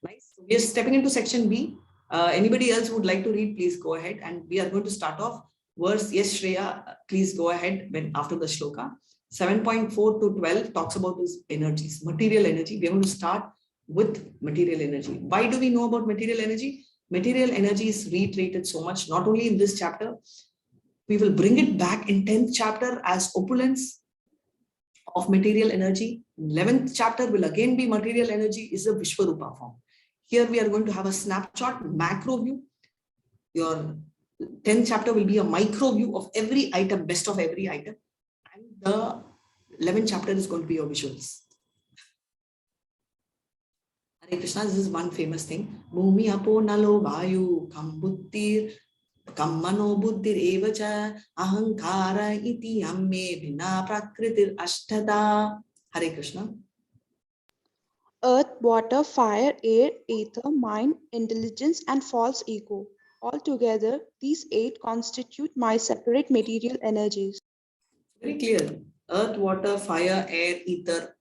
nice. We are stepping into section B. Anybody else would like to read, please go ahead. And we are going to start off verse. Yes, Shreya, please go ahead after the shloka. 7.4 to 12 talks about his energies, material energy. We are going to start with material energy. Why do we know about material energy? Material energy is reiterated so much, not only in this chapter. We will bring it back in 10th chapter as opulence of material energy. 11th chapter will again be material energy is a Vishwarupa form. Here we are going to have a snapshot, macro view. Your 10th chapter will be a micro view of every item, best of every item. And the 11th chapter is going to be your visuals. Hare Krishna, this is one famous thing. Bhumi apo nalo vayu kam buddhir kam mano buddhir evacha ahankara iti amme vina prakritir ashtada. Hare Krishna. Earth, water, fire, air, ether, mind, intelligence, and false ego. Altogether, these 8 constitute my separate material energies. Very clear. Earth, water, fire, air, ether.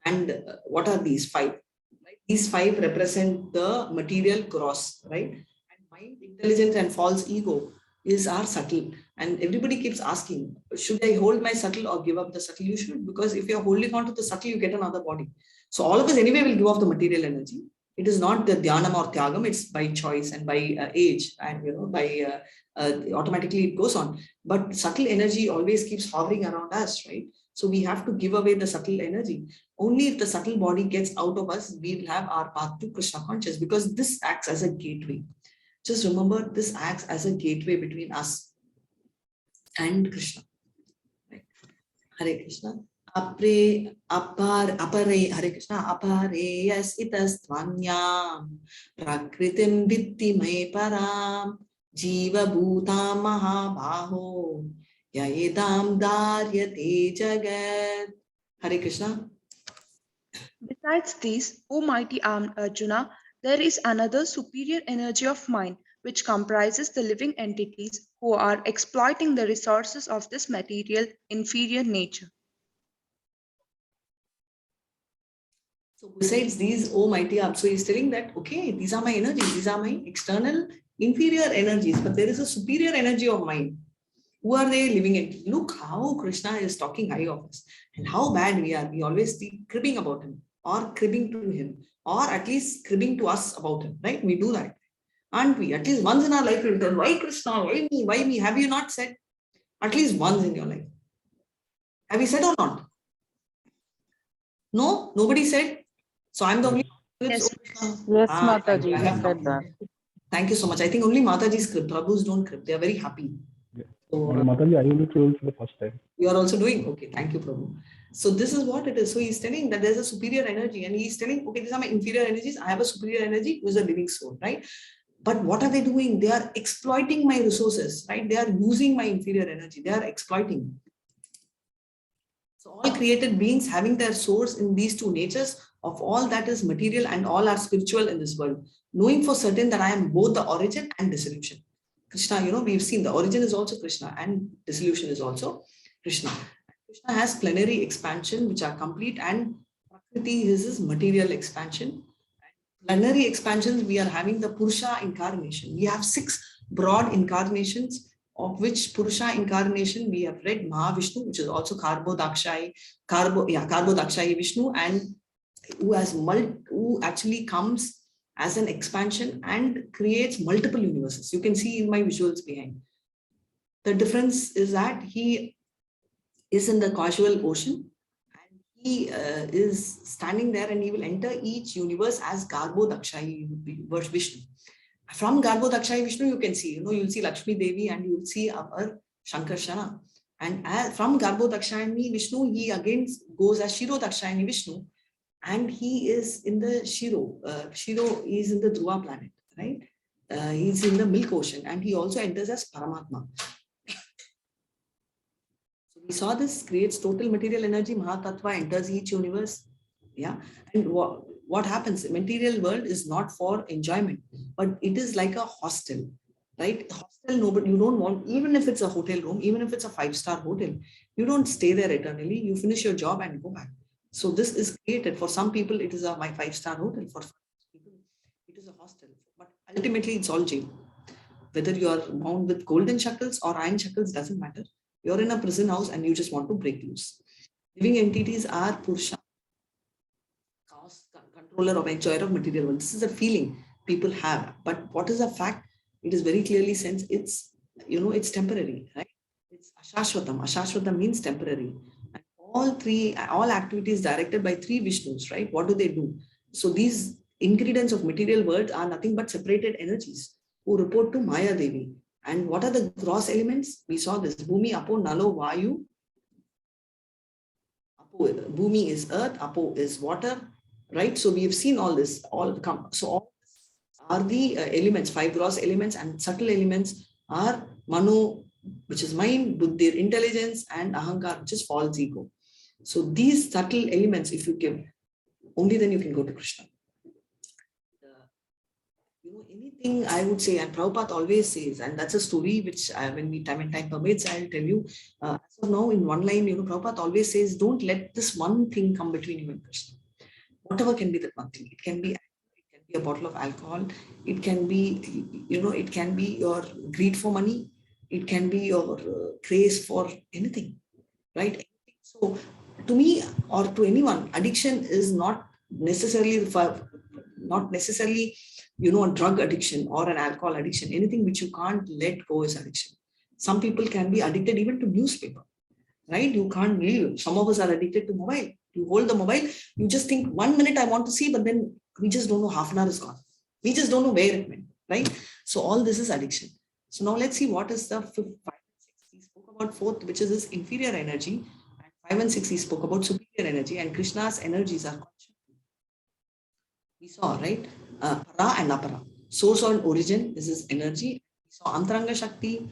And what are these 5? Right? These 5 represent the material gross, right? And mind, intelligence, and false ego is our subtle. And everybody keeps asking, should I hold my subtle or give up the subtle? You should, because if you're holding on to the subtle, you get another body. So all of us anyway will give off the material energy. It is not the dhyanam or tyagam, it's by choice and by age, and by automatically it goes on. But subtle energy always keeps hovering around us, right? So we have to give away the subtle energy. Only if the subtle body gets out of us, we will have our path to Krishna conscious, because this acts as a gateway. Just remember, this acts as a gateway between us and Krishna. Right? Hare Krishna. Hare Krishna. Apareyas itastvanyam prakritim vitti me param jiva bhutam mahabaho yaedam daryate jagat. Hare Krishna. Besides these, O mighty Arjuna, there is another superior energy of mind, which comprises the living entities who are exploiting the resources of this material inferior nature. So besides these, oh mighty Ab, so he's telling that, okay, these are my energies, these are my external inferior energies, but there is a superior energy of mind. Who are they living in? Look how Krishna is talking high of us and how bad we are. We always keep cribbing about him or cribbing to him or at least cribbing to us about him, right? We do that. Aren't we? At least once in our life, we'll tell, why Krishna? Why me? Why me? Have you not said? At least once in your life. Have you said or not? No? Nobody said? So I'm the only one. Yes. Yes, Thank Mataji, you. I you have said that. Thank you so much. I think only Mataji's crib. Prabhus don't crib. They are very happy. So, Mataji, I will do it for the first time. you are also doing? Okay. Thank you, Prabhu. So this is what it is. So he's telling that there's a superior energy and he's telling, okay, these are my inferior energies. I have a superior energy who is a living soul, right? But what are they doing? They are exploiting my resources, right? They are using my inferior energy. They are exploiting. So all created beings having their source in these 2 natures of all that is material and all are spiritual in this world, knowing for certain that I am both the origin and dissolution. Krishna, we've seen the origin is also Krishna and dissolution is also Krishna. Krishna has plenary expansion, which are complete, and Prakriti is his material expansion. Plenary expansions, we are having the Purusha incarnation. We have 6 broad incarnations, of which Purusha incarnation we have read Mahavishnu, which is also Karbo Dakshai Vishnu, and who actually comes as an expansion and creates multiple universes. You can see in my visuals behind. The difference is that he is in the causal ocean and he is standing there and he will enter each universe as Garbo Dakshai Vishnu. From Garbo Dakshai Vishnu, you can see, you'll see Lakshmi Devi and you'll see our Shankarshana. And from Garbo Dakshayani Vishnu, he again goes as Shiro Dakshayani Vishnu. And he is in the Shiro. Shiro is in the Dhruva planet, right? He's in the Milk Ocean and he also enters as Paramatma. So we saw this creates total material energy. Mahatattva enters each universe. Yeah. And what happens? The material world is not for enjoyment, but it is like a hostel, right? Hostel, nobody, you don't want, even if it's a hotel room, even if it's a 5-star hotel, you don't stay there eternally. You finish your job and go back. So this is created. For some people, it is my 5-star hotel. For some people, it is a hostel. But Ultimately, it's all jail. Whether you are bound with golden shackles or iron shackles doesn't matter. You're in a prison house and you just want to break loose. Living entities are Purusha, controller of enjoyer of material world. This is a feeling people have. But what is a fact? It is very clearly sensed. It's, it's temporary, right? It's Ashashvatam. Ashashvatam means temporary. And all activities directed by 3 Vishnus, right? What do they do? So these ingredients of material world are nothing but separated energies who report to Maya Devi. And what are the gross elements? We saw this. Bhumi, Apo, Nalo, Vayu. Apo, Bhumi is earth, Apo is water, right? So we have seen all this, all come. So all are the elements, 5 gross elements, and subtle elements are Mano, which is mind, Buddhi, intelligence, and Ahankar, which is false ego. So these subtle elements, if you give, only then you can go to Krishna. Anything I would say, and Prabhupada always says, and that's a story which when time permits, I'll tell you. As of now, in one line, Prabhupada always says, don't let this one thing come between you and Krishna. Whatever can be that one thing. It can be a bottle of alcohol. It can be, it can be your greed for money. It can be your craze for anything, right? So to me or to anyone, addiction is not necessarily a drug addiction or an alcohol addiction. Anything which you can't let go is addiction. Some people can be addicted even to newspaper, right? You can't leave. Some of us are addicted to mobile. You hold the mobile, you just think 1 minute I want to see, but then we just don't know, half an hour is gone. We just don't know where it went, right? So all this is addiction. So now let's see what is the 5 and 6. He spoke about 4th, which is this inferior energy. And 5 and 6, he spoke about superior energy, and Krishna's energies are conscious. We saw, right? Para and Apara. Source and origin, this is energy. We saw Antaranga Shakti,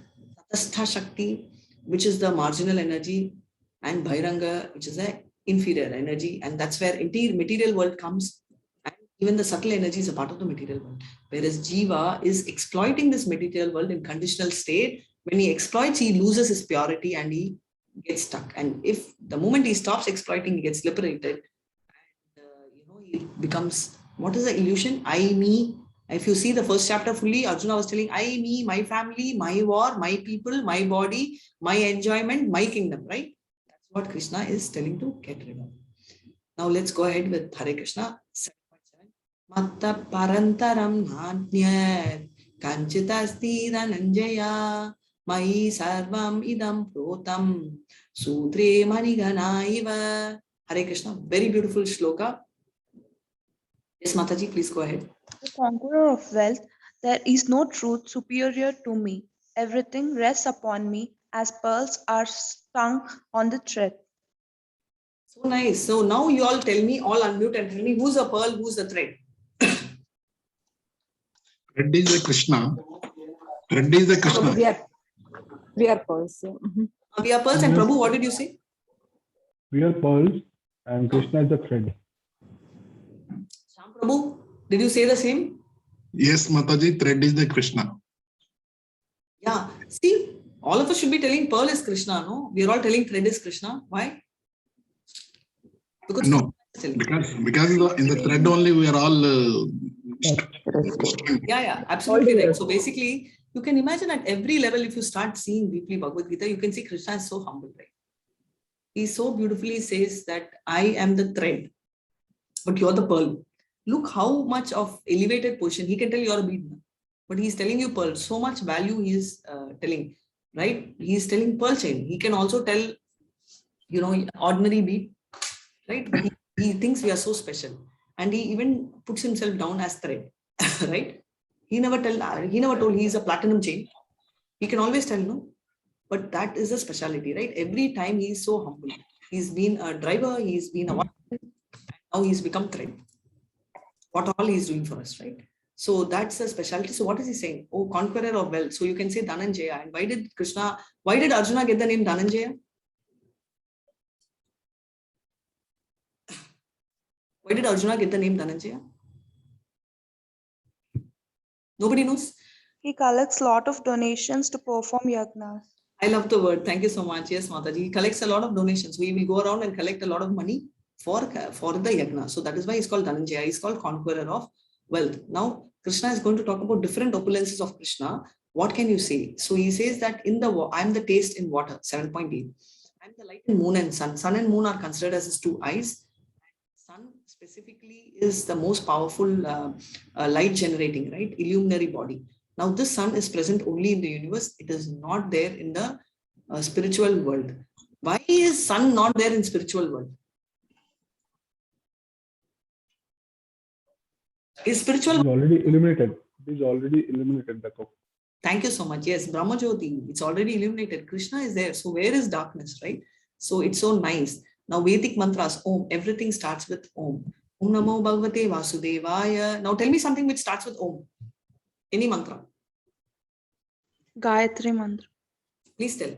Tatastha Shakti, which is the marginal energy, and Bhairanga, which is the inferior energy. And that's where material world comes. And even the subtle energy is a part of the material world. Whereas Jiva is exploiting this material world in conditional state. When he exploits, he loses his purity and he gets stuck. And if the moment he stops exploiting, he gets liberated. And, he becomes, what is the illusion? I, me. If you see the first chapter fully, Arjuna was telling, I, me, my family, my war, my people, my body, my enjoyment, my kingdom, right? That's what Krishna is telling to get rid of. Now let's go ahead with Hare Krishna 7.7. Matta parantaram nanyat kanchitasti dhananjaya mai sarvam idam protam sudre manigana iva. Hare Krishna, very beautiful shloka. Yes, Mataji, please go ahead. The conqueror of wealth, there is no truth superior to me. Everything rests upon me as pearls are strung on the thread. So nice. So now you all tell me, all unmute and tell me, who's a pearl, who's the thread? Thread is the Krishna. Thread is the Krishna. We are pearls. We are pearls, and Prabhu, what did you say? We are pearls and Krishna is the thread. Sham Prabhu, did you say the same? Yes, Mataji, thread is the Krishna. Yeah. See, all of us should be telling pearl is Krishna, no? We are all telling thread is Krishna. Why? Because no, because in the thread only we are all yeah, absolutely right. So basically, you can imagine at every level, if you start seeing deeply Bhagavad Gita, you can see Krishna is so humble, right? He so beautifully says that I am the thread, but you're the pearl. Look how much of elevated position. He can tell you're a bead, but he's telling you pearl. So much value he is telling, right? He's telling pearl chain. He can also tell, ordinary bead, right? But he thinks we are so special. And he even puts himself down as thread, right? He never told he is a platinum chain. He can always tell, no, but that is a speciality, right? Every time he is so humble. He's been a driver, he's been a now he's become thread. What all he's doing for us, right? So that's a specialty. So what is he saying? Oh, conqueror of wealth. So you can say Dhananjaya. And why did Arjuna get the name Dhananjaya? Why did Arjuna get the name Dhananjaya? Nobody knows? He collects a lot of donations to perform yagnas. I love the word. Thank you so much. Yes, Mataji. He collects a lot of donations. We will go around and collect a lot of money for the yagna. So that is why he's called Dhananjaya. He's called conqueror of wealth. Now, Krishna is going to talk about different opulences of Krishna. What can you say? So he says that I'm the taste in water, 7.8. I'm the light in moon and sun. Sun and moon are considered as his two eyes. Sun specifically is the most powerful light generating, right? Illuminary body. Now this sun is present only in the universe. It is not there in the spiritual world. Why is sun not there in spiritual world? Is spiritual already illuminated. It is already illuminated. The cup. Thank you so much. Yes, Brahma Jyoti, it's already illuminated. Krishna is there. So where is darkness, right? So it's so nice. Now Vedic mantras, Om, everything starts with Om. Om Namo Bhagavate Vasudevaya. Now tell me something which starts with Om. Any mantra. Gayatri mantra. Please tell.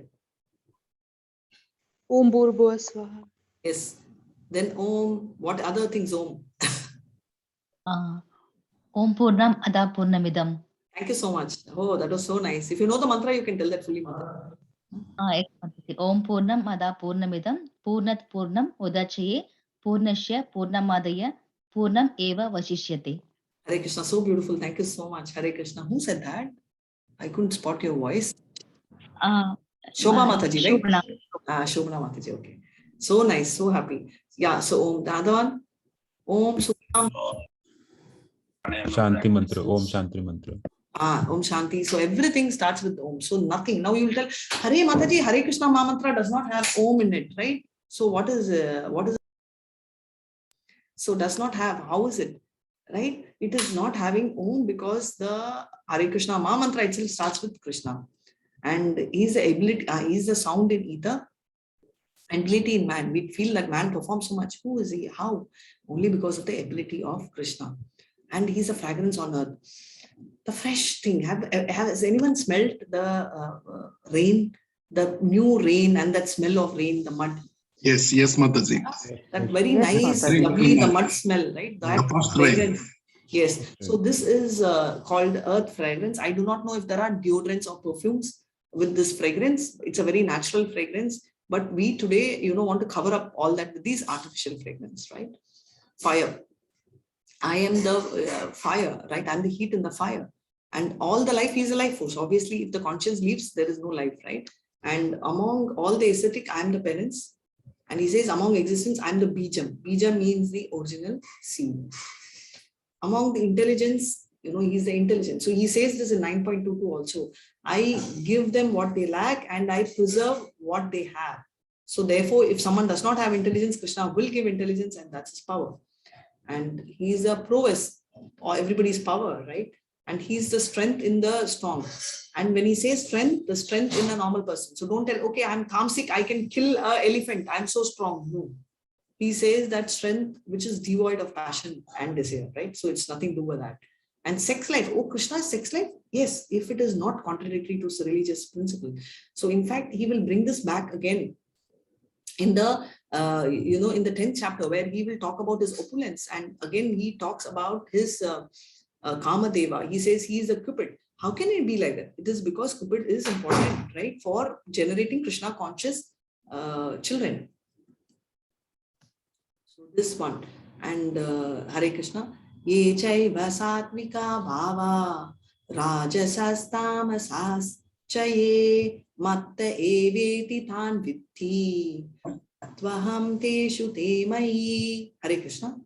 Om Bhurbhuva Swaha. Yes. Then Om, what other things Om? Om Purnam Ada Purnamidam. Thank you so much. Oh, that was so nice. If you know the mantra, you can tell that fully mantra. Om Purnam Ada Purnamidam Purnat Purnam Udachaye Purnashya Purnamadaya Purnam Eva Vashishyate. Hare Krishna, so beautiful. Thank you so much. Hare Krishna. Who said that? I couldn't spot your voice. Shobha Mataji, right? Shobha Mataji, okay. So nice, so happy. Yeah, so Om, the other one. Om Sukam. Shanti mantra. Om Shanti mantra. Om Shanti. So everything starts with Om. So nothing. Now you will tell, Hare Mataji, Hare Krishna Ma mantra does not have Om in it, right? So what is so does not have, how is it? Right? It is not having Om because the Hare Krishna Ma mantra itself starts with Krishna. And he's the ability, he's the sound in ether, ability in man. We feel that man performs so much. Who is he? How? Only because of the ability of Krishna. And he's a fragrance on earth. The fresh thing. Has anyone smelled the rain, the new rain and that smell of rain, the mud? Yes, Mataji. That very nice, lovely, the mud smell, right? That fragrance. Yes. So this is called earth fragrance. I do not know if there are deodorants or perfumes with this fragrance. It's a very natural fragrance. But we today, want to cover up all that with these artificial fragrance, right? Fire. I am the fire, right? I'm the heat in the fire. And all the life is a life force. Obviously, if the conscience leaves, there is no life, right? And among all the aesthetic, I'm the penance. And he says, among existence, I'm the bijam. Bijam means the original seed. Among the intelligence, he's the intelligence. So he says this in 9.22 also. I give them what they lack and I preserve what they have. So therefore, if someone does not have intelligence, Krishna will give intelligence and that's his power. And he's a prowess or everybody's power, right? And he's the strength in the strong. And when he says strength, the strength in a normal person. So don't tell, okay, I'm tamasic, I can kill an elephant, I'm so strong. No. He says that strength which is devoid of passion and desire, right? So it's nothing to do with that. And sex life, oh, Krishna's sex life? Yes, if it is not contradictory to religious principle. So in fact, he will bring this back again in the in the 10th chapter where he will talk about his opulence. And again, he talks about his Kamadeva. He says he is a Cupid. How can it be like that? It is because Cupid is important, right? For generating Krishna conscious children. So this one. And Hare Krishna. Ye chaiva satvika bhava rajasastamasas chaye matta eveti tan vitti atvaham teshu te mai. Hare Krishna.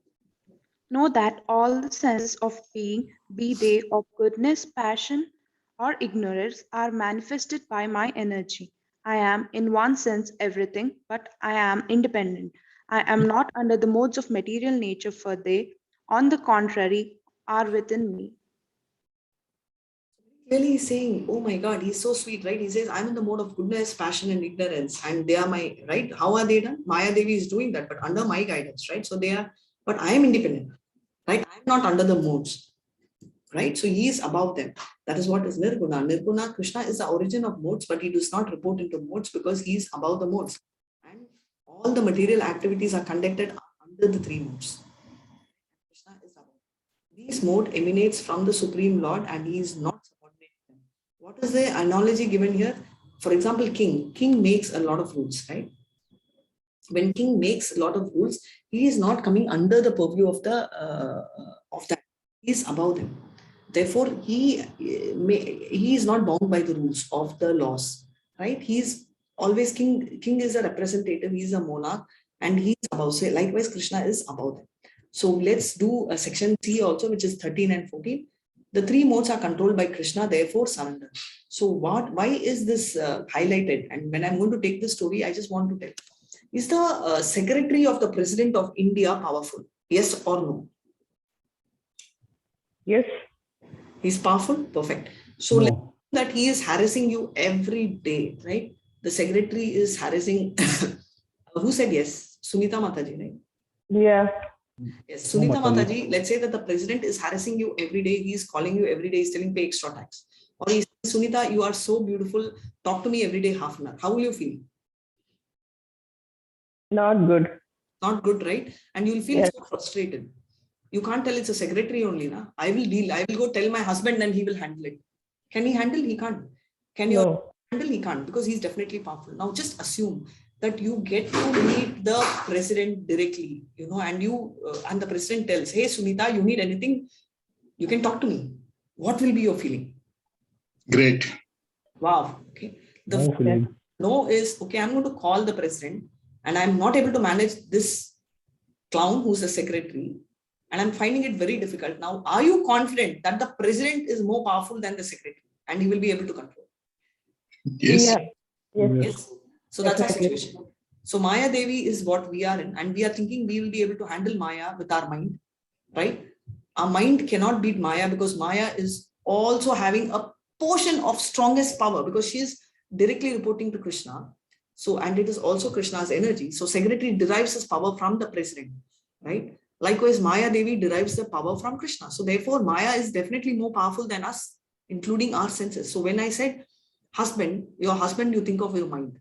Know that all the senses of being, be they of goodness, passion, or ignorance, are manifested by my energy. I am, in one sense, everything, but I am independent. I am not under the modes of material nature, for they, on the contrary, are within me. Clearly he's saying, oh my God, he's so sweet, right? He says, I'm in the mode of goodness, passion, and ignorance, and they are my, right? How are they done? Maya Devi is doing that, but under my guidance, right? So they are, but I am independent, right? I'm not under the modes, right? So he is above them. That is what is Nirguna. Nirguna, Krishna is the origin of modes, but he does not report into modes because he is above the modes. And all the material activities are conducted under the three modes. Krishna is above. This mode emanates from the Supreme Lord and he is not subordinate to them. What is the analogy given here? For example, king. King makes a lot of rules, right? When king makes a lot of rules, he is not coming under the purview of that. He is above them. Therefore, he is not bound by the rules of the laws, right? He's always king. King is a representative. He's a monarch, and he's above. So likewise, Krishna is above them. So let's do a section C also, which is 13 and 14. The three modes are controlled by Krishna. Therefore, surrender. So why is this highlighted? And when I'm going to take this story, I just want to tell: is the secretary of the president of India powerful? Yes or no? Yes. He's powerful? Perfect. So No. let's say that he is harassing you every day, right? The secretary is harassing. Who said yes? Sunita Mataji, right? Yes. Yes, No, Sunita Mataji. Mataji, let's say that the president is harassing you every day. He's calling you every day. He's telling pay extra tax. Or he says, Sunita, you are so beautiful. Talk to me every day, half an hour. How will you feel? Not good. Not good, right? And you'll feel Yes. so frustrated. You can't tell it's a secretary only. Na? I will deal. I will go tell my husband and he will handle it. Can he handle? He can't. Can you No. handle? He can't, because he's definitely powerful. Now just assume that you get to meet the president directly, and and the president tells, hey, Sunita, you need anything, you can talk to me. What will be your feeling? Great. Wow. Okay. The No feeling. no is, okay, I'm going to call the president and I'm not able to manage this clown who's the secretary, and I'm finding it very difficult. Now, are you confident that the president is more powerful than the secretary and he will be able to control? Yes. Yeah. Yes. Yes. So that's our Definitely. situation. So Maya Devi is what we are in, and we are thinking we will be able to handle Maya with our mind, right? Our mind cannot beat Maya, because Maya is also having a portion of strongest power, because she is directly reporting to Krishna. So, and it is also Krishna's energy. So secretary derives his power from the president, right? Likewise, Maya Devi derives the power from Krishna. So therefore, Maya is definitely more powerful than us, including our senses. So when I said husband, your husband, you think of your mind.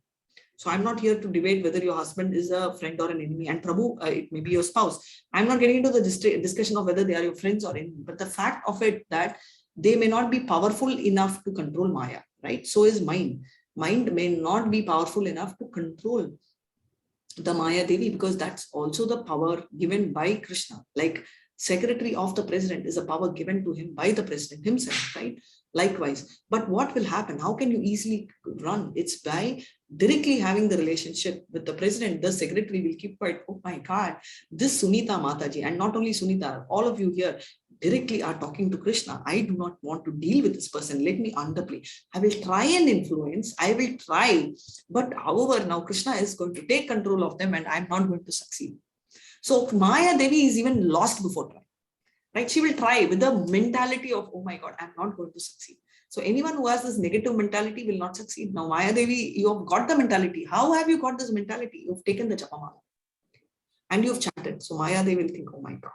So I'm not here to debate whether your husband is a friend or an enemy. And Prabhu, it may be your spouse. I'm not getting into the discussion of whether they are your friends or enemy. But the fact of it that they may not be powerful enough to control Maya, right? So is mind. Mind may not be powerful enough to control the Maya Devi, because that's also the power given by Krishna. Like secretary of the president is a power given to him by the president himself, right? Likewise. But what will happen? How can you easily run? It's by directly having the relationship with the president. The secretary will keep quiet. Oh my God, this Sunita Mataji, and not only Sunita, all of you here directly are talking to Krishna. I do not want to deal with this person. Let me underplay. I will try and influence. I will try. But however, now Krishna is going to take control of them and I'm not going to succeed. So Maya Devi is even lost before trying. Right? She will try with the mentality of, oh my God, I'm not going to succeed. So anyone who has this negative mentality will not succeed. Now, Maya Devi, you have got the mentality. How have you got this mentality? You've taken the Japamala and you've chanted. So Maya Devi will think, oh my God,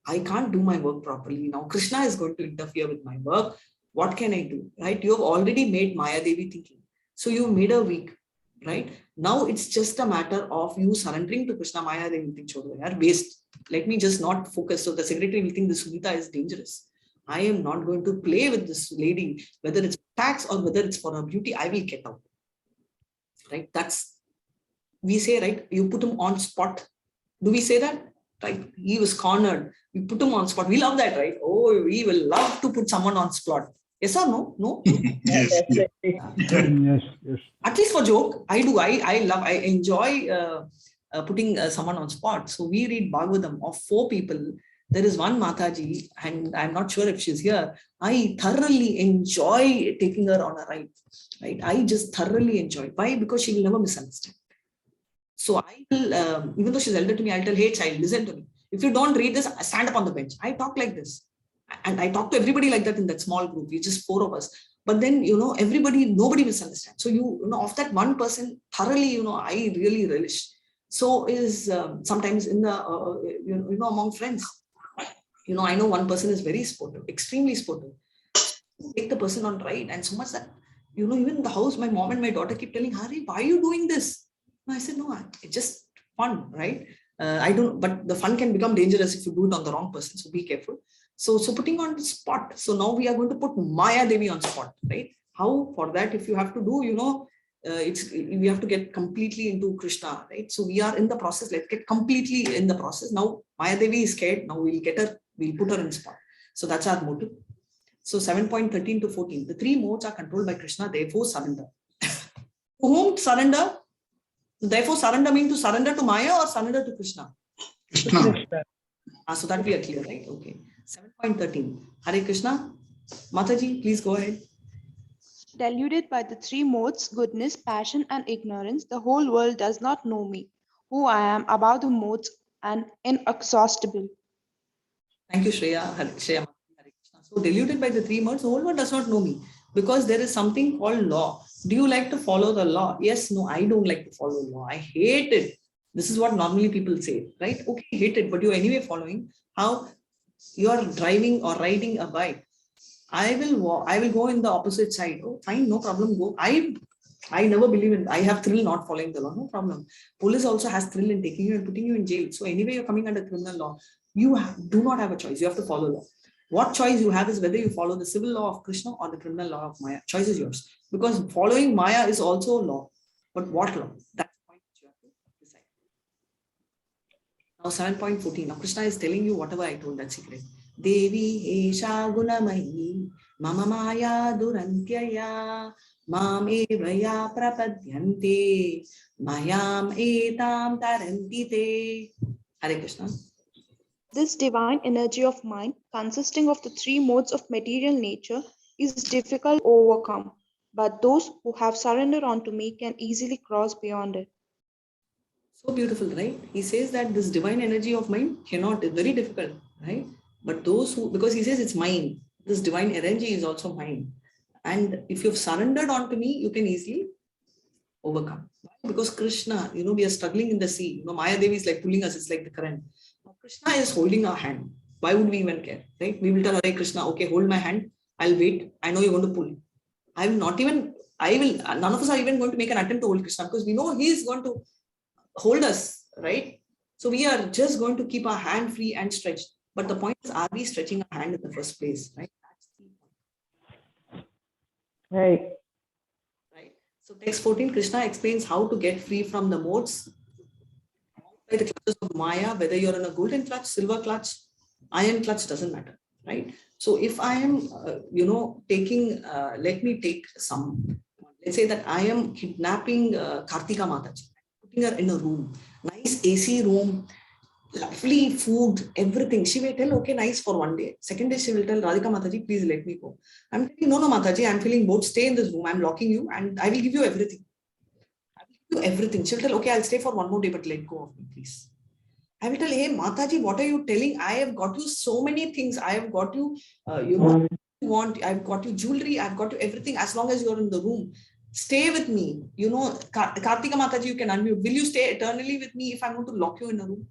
I can't do my work properly. Now Krishna is going to interfere with my work. What can I do? Right? You have already made Maya Devi thinking. So you made her weak. Right? Now it's just a matter of you surrendering to Krishna. Maya Devi will think, chodo yaar, waste. Let me just not focus. So the secretary will think this Sunita is dangerous. I am not going to play with this lady, whether it's tax or whether it's for her beauty. I will get out. Right? That's, we say, right? You put him on spot. Do we say that? Right? He was cornered. We put him on spot. We love that, right? Oh, we will love to put someone on spot. Yes or no? No? Yes. Yes. Yes. Yes. At least for joke, I do. I enjoy putting someone on spot. So we read Bhagavatam of 4 people. There is one Mataji, and I'm not sure if she's here. I thoroughly enjoy taking her on a ride. Right? I just thoroughly enjoy. Why? Because she will never misunderstand. So I will, even though she's elder to me, I'll tell, hey child, listen to me. If you don't read this, stand up on the bench. I talk like this. And I talk to everybody like that in that small group. We're just 4 of us. But then, nobody misunderstands. So, of that one person, thoroughly, I really relish. So is sometimes in the, among friends. I know one person is very sportive, extremely sportive. Take the person on ride, and so much that, even in the house, my mom and my daughter keep telling, Hari, why are you doing this? I said, no, it's just fun, right? But the fun can become dangerous if you do it on the wrong person. So be careful. So putting on the spot. So now we are going to put Maya Devi on spot, right? How? For that, if you have to do, we have to get completely into Krishna, right? So we are in the process. Let's get completely in the process. Now Maya Devi is scared. Now we'll put her in spot. So that's our motive. So 7.13 to 14, the three modes are controlled by Krishna, therefore surrender. To whom surrender? Therefore surrender means to surrender to Maya or surrender to Krishna? Krishna. So that we are clear, right? Okay. 7.13. Hare Krishna. Mataji, please go ahead. Deluded by the three modes, goodness, passion, and ignorance, the whole world does not know me, who I am above the modes and inexhaustible. Thank you, Shreya. Hare Krishna. So deluded by the three modes, the whole world does not know me because there is something called law. Do you like to follow the law? Yes, no, I don't like to follow law. I hate it. This is what normally people say, right? Okay, hate it, but you're anyway following. How you're driving or riding a bike. I will go in the opposite side. Oh, fine, no problem. Go. I never believe in. I have thrill not following the law. No problem. Police also has thrill in taking you and putting you in jail. So anyway, you're coming under criminal law. You do not have a choice. You have to follow law. What choice you have is whether you follow the civil law of Krishna or the criminal law of Maya. Choice is yours. Because following Maya is also law. But what law? That's the point you have to decide. Now 7.14. Now Krishna is telling you whatever I told, that secret. Devi Esha Gunamayi Mama Maya Durantyaya Mam Evaya Prapadyante Mayam Etam Tarantite. Hare Krishna. This divine energy of mind, consisting of the three modes of material nature, is difficult to overcome, but those who have surrendered unto me can easily cross beyond it. So beautiful, right? He says that this divine energy of mind cannot, it's very difficult, right? But those who, because he says it's mine, this divine energy is also mine. And if you've surrendered onto me, you can easily overcome. Because Krishna, we are struggling in the sea. Maya Devi is like pulling us, it's like the current. Now, Krishna is holding our hand. Why would we even care, right? We will tell, Hare Krishna, okay, hold my hand. I'll wait. I know you're going to pull. None of us are even going to make an attempt to hold Krishna because we know he is going to hold us, right? So we are just going to keep our hand free and stretched. But the point is, are we stretching our hand in the first place, right? That's the point. Right. Right. So text 14, Krishna explains how to get free from the modes by the clutches of Maya, whether you're in a golden clutch, silver clutch, iron clutch, doesn't matter, right? So if I am, let me take some, let's say that I am kidnapping Kartika Mataji, putting her in a room, nice AC room, lovely food, everything. She may tell, okay, nice for one day. Second day, she will tell, Radhika Mataji, please let me go. I'm telling, no, Mataji, I'm feeling bored. Stay in this room. I'm locking you and I will give you everything. I will give you everything. She'll tell, okay, I'll stay for one more day, but let go of me, please. I will tell, hey, Mataji, what are you telling? I have got you so many things. I have got you, you want, I've got you jewelry. I've got you everything. As long as you're in the room, stay with me. Kartika Mataji, you can unmute. Will you stay eternally with me if I'm going to lock you in a room?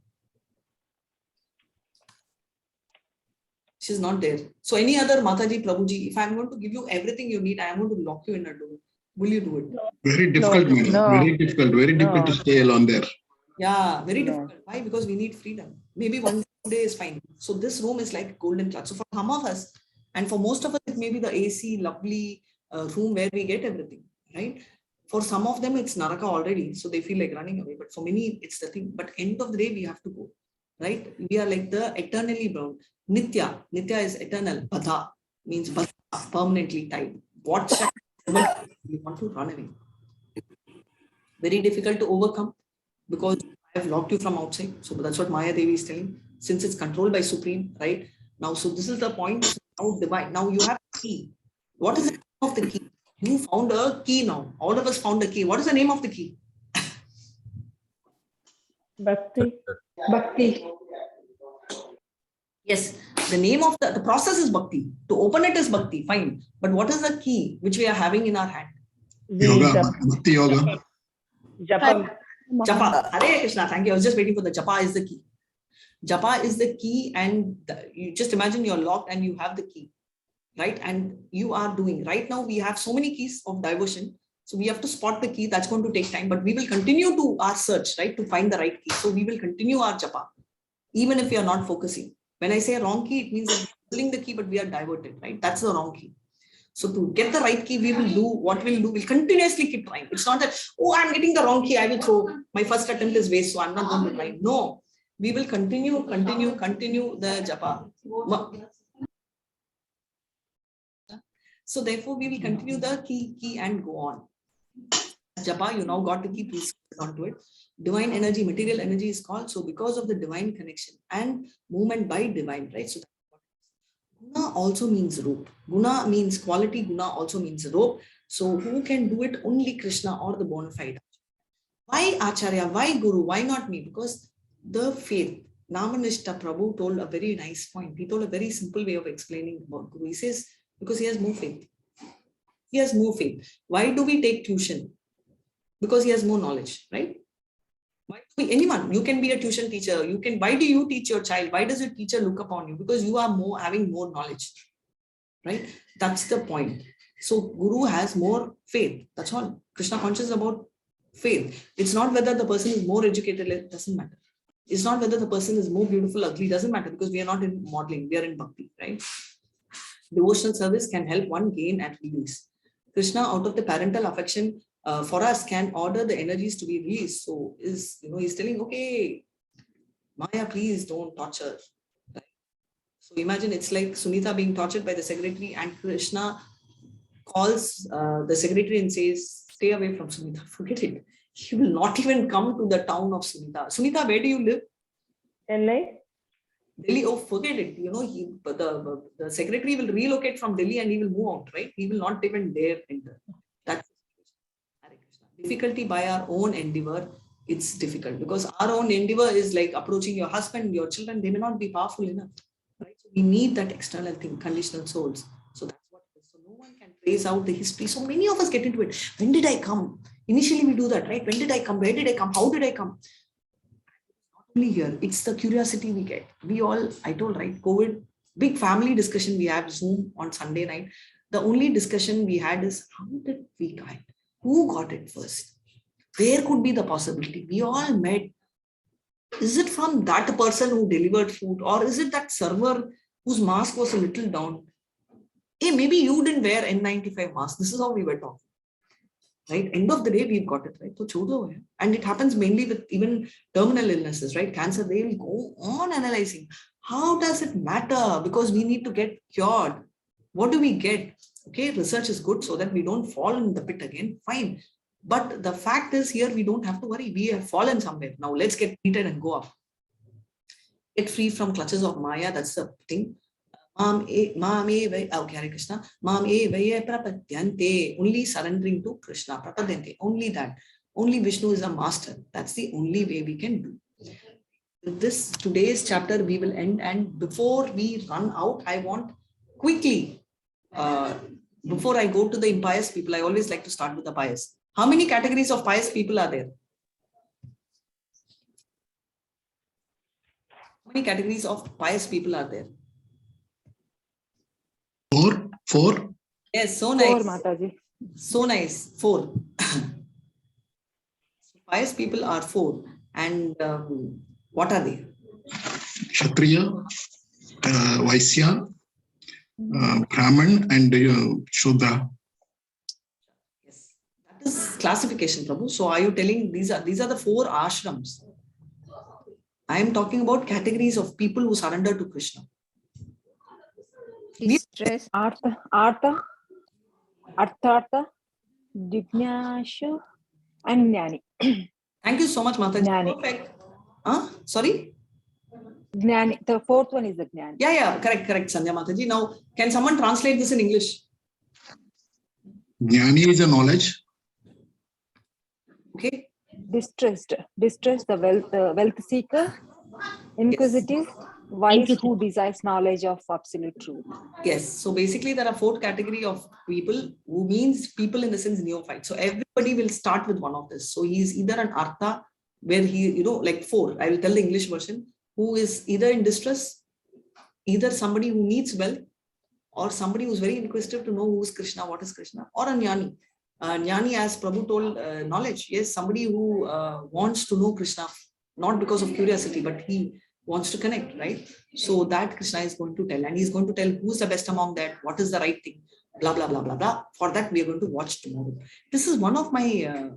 She's not there. So any other Mataji, Prabhuji, if I'm going to give you everything you need, I am going to lock you in a door. Will you do it? Very difficult, madam. No. Very difficult to stay alone there. Yeah, very difficult. Why? Because we need freedom. Maybe one day is fine. So this room is like golden clutch. So for some of us, and for most of us, it may be the AC, lovely room where we get everything, right? For some of them, it's Naraka already. So they feel like running away. But for many, it's the thing. But end of the day, we have to go, right? We are like the eternally bound. Nitya. Nitya is eternal. Badha means badha, permanently tied. What we want to run away. Very difficult to overcome because I have locked you from outside. So that's what Maya Devi is telling. Since it's controlled by Supreme, right? Now, so this is the point. Now divine. Now you have a key. What is the name of the key? You found a key now. All of us found a key. What is the name of the key? Bhakti. Bhakti. Yes, the name of the process is Bhakti. To open it is Bhakti, fine. But what is the key which we are having in our hand? Yoga, Bhakti Yoga. Japa. Japa. Hare Krishna, thank you. I was just waiting for the Japa is the key. Japa is the key, and you just imagine you're locked and you have the key, right? And you are doing. Right now, we have so many keys of diversion. So we have to spot the key. That's going to take time, but we will continue to our search, right? To find the right key. So we will continue our Japa, even if we are not focusing. When I say wrong key, it means that we're holding the key, but we are diverted, right? That's the wrong key. So to get the right key, we will do what we'll do. We'll continuously keep trying. It's not that, oh, I'm getting the wrong key. I will throw. My first attempt is waste, so I'm not going to try. No, we will continue the Japa. So therefore, we will continue the key and go on. Japa, you now got to keep onto it. Divine energy, material energy is called. So because of the divine connection and movement by divine, right? So Guna also means rope. Guna means quality. Guna also means rope. So who can do it? Only Krishna or the bona fide. Why Acharya? Why Guru? Why not me? Because the faith. Namanishta Prabhu told a very nice point. He told a very simple way of explaining about Guru. He says, because he has more faith. He has more faith. Why do we take tuition? Because he has more knowledge, right? Why do we, anyone, you can be a tuition teacher. You can, why do you teach your child? Why does your teacher look upon you? Because you are having more knowledge, right? That's the point. So Guru has more faith. That's all. Krishna conscious about faith. It's not whether the person is more educated, it doesn't matter. It's not whether the person is more beautiful, ugly, doesn't matter, because we are not in modeling, we are in bhakti, right? Devotional service can help one gain and release. Krishna, out of the parental affection for us, can order the energies to be released. So he's telling, okay, Maya, please don't torture. Right? So imagine it's like Sunita being tortured by the secretary, and Krishna calls the secretary and says, stay away from Sunita, forget it. He will not even come to the town of Sunita. Sunita, where do you live? Chennai? Delhi, oh, forget it. The secretary will relocate from Delhi and he will move out, right? He will not even dare enter. That's difficulty by our own endeavor. It's difficult because our own endeavor is like approaching your husband, your children. They may not be powerful enough, right? So we need that external thing, conditional souls. So that's what it is. So no one can trace out the history. So many of us get into it. When did I come? Initially, we do that, right? When did I come? Where did I come? How did I come? Not only here, it's the curiosity we get. We all, I told, right? COVID, big family discussion we have Zoom on Sunday night. The only discussion we had is how did we get it? Who got it first? Where could be the possibility? We all met. Is it from that person who delivered food, or is it that server whose mask was a little down? Hey, maybe you didn't wear N95 mask. This is how we were talking. Right? End of the day, we've got it, right? So chodo hai. And it happens mainly with even terminal illnesses, right? Cancer, they will go on analyzing. How does it matter? Because we need to get cured. What do we get? Okay, research is good so that we don't fall in the pit again. Fine. But the fact is here, we don't have to worry. We have fallen somewhere. Now let's get treated and go up. Get free from clutches of Maya. That's the thing. Okay, Hare Krishna. Only surrendering to Krishna. Prapadyante. Only that. Only Vishnu is a master. That's the only way we can do. With this today's chapter, we will end. And before we run out, I want quickly, before I go to the impious people, I always like to start with the pious. How many categories of pious people are there? How many categories of pious people are there? Four. Yes, so nice. 4, Mataji. So nice. 4. Pious people are 4. And what are they? Kshatriya, Vaisya, Brahman, and Shudra. Yes, that is classification, Prabhu. So are you telling these are the 4 ashrams? I am talking about categories of people who surrender to Krishna. Distress, Artha, Jignasha, and Jnani. Thank you so much, Mataji. Jnani. Perfect. Sorry? Jnani. The 4th one is the Jnani. Yeah, correct, Sandhya Mataji. Now, can someone translate this in English? Jnani is a knowledge. Okay. Distressed, the wealth seeker. Inquisitive, wise who desires knowledge of absolute truth. Yes. So basically, there are 4 categories of people, who means people in the sense neophyte. So everybody will start with one of this. So he is either an Artha, where he, like 4. I will tell the English version, who is either in distress, either somebody who needs wealth, or somebody who's very inquisitive to know who is Krishna, what is Krishna, or a Jnani. Jnani, as Prabhu told, knowledge. Yes, somebody who wants to know Krishna, not because of curiosity, but he wants to connect, right? So that Krishna is going to tell, and he's going to tell who's the best among that, what is the right thing, blah, blah, blah, blah, blah. For that, we are going to watch tomorrow. This is one of my,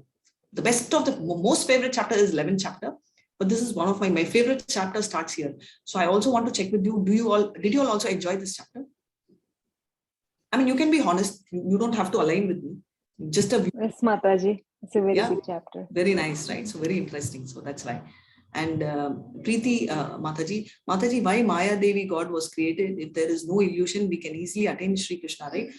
the best of the most favorite chapter is 11th chapter, but this is one of my favorite chapter starts here. So I also want to check with you, did you all also enjoy this chapter? I mean, you can be honest. You don't have to align with me. Just a view. Yes, Mataji. It's a very Yeah. good chapter. Very nice, right? So very interesting. So that's why. And Preeti, Mataji, why Maya Devi God was created? If there is no illusion, we can easily attain Sri Krishna, right?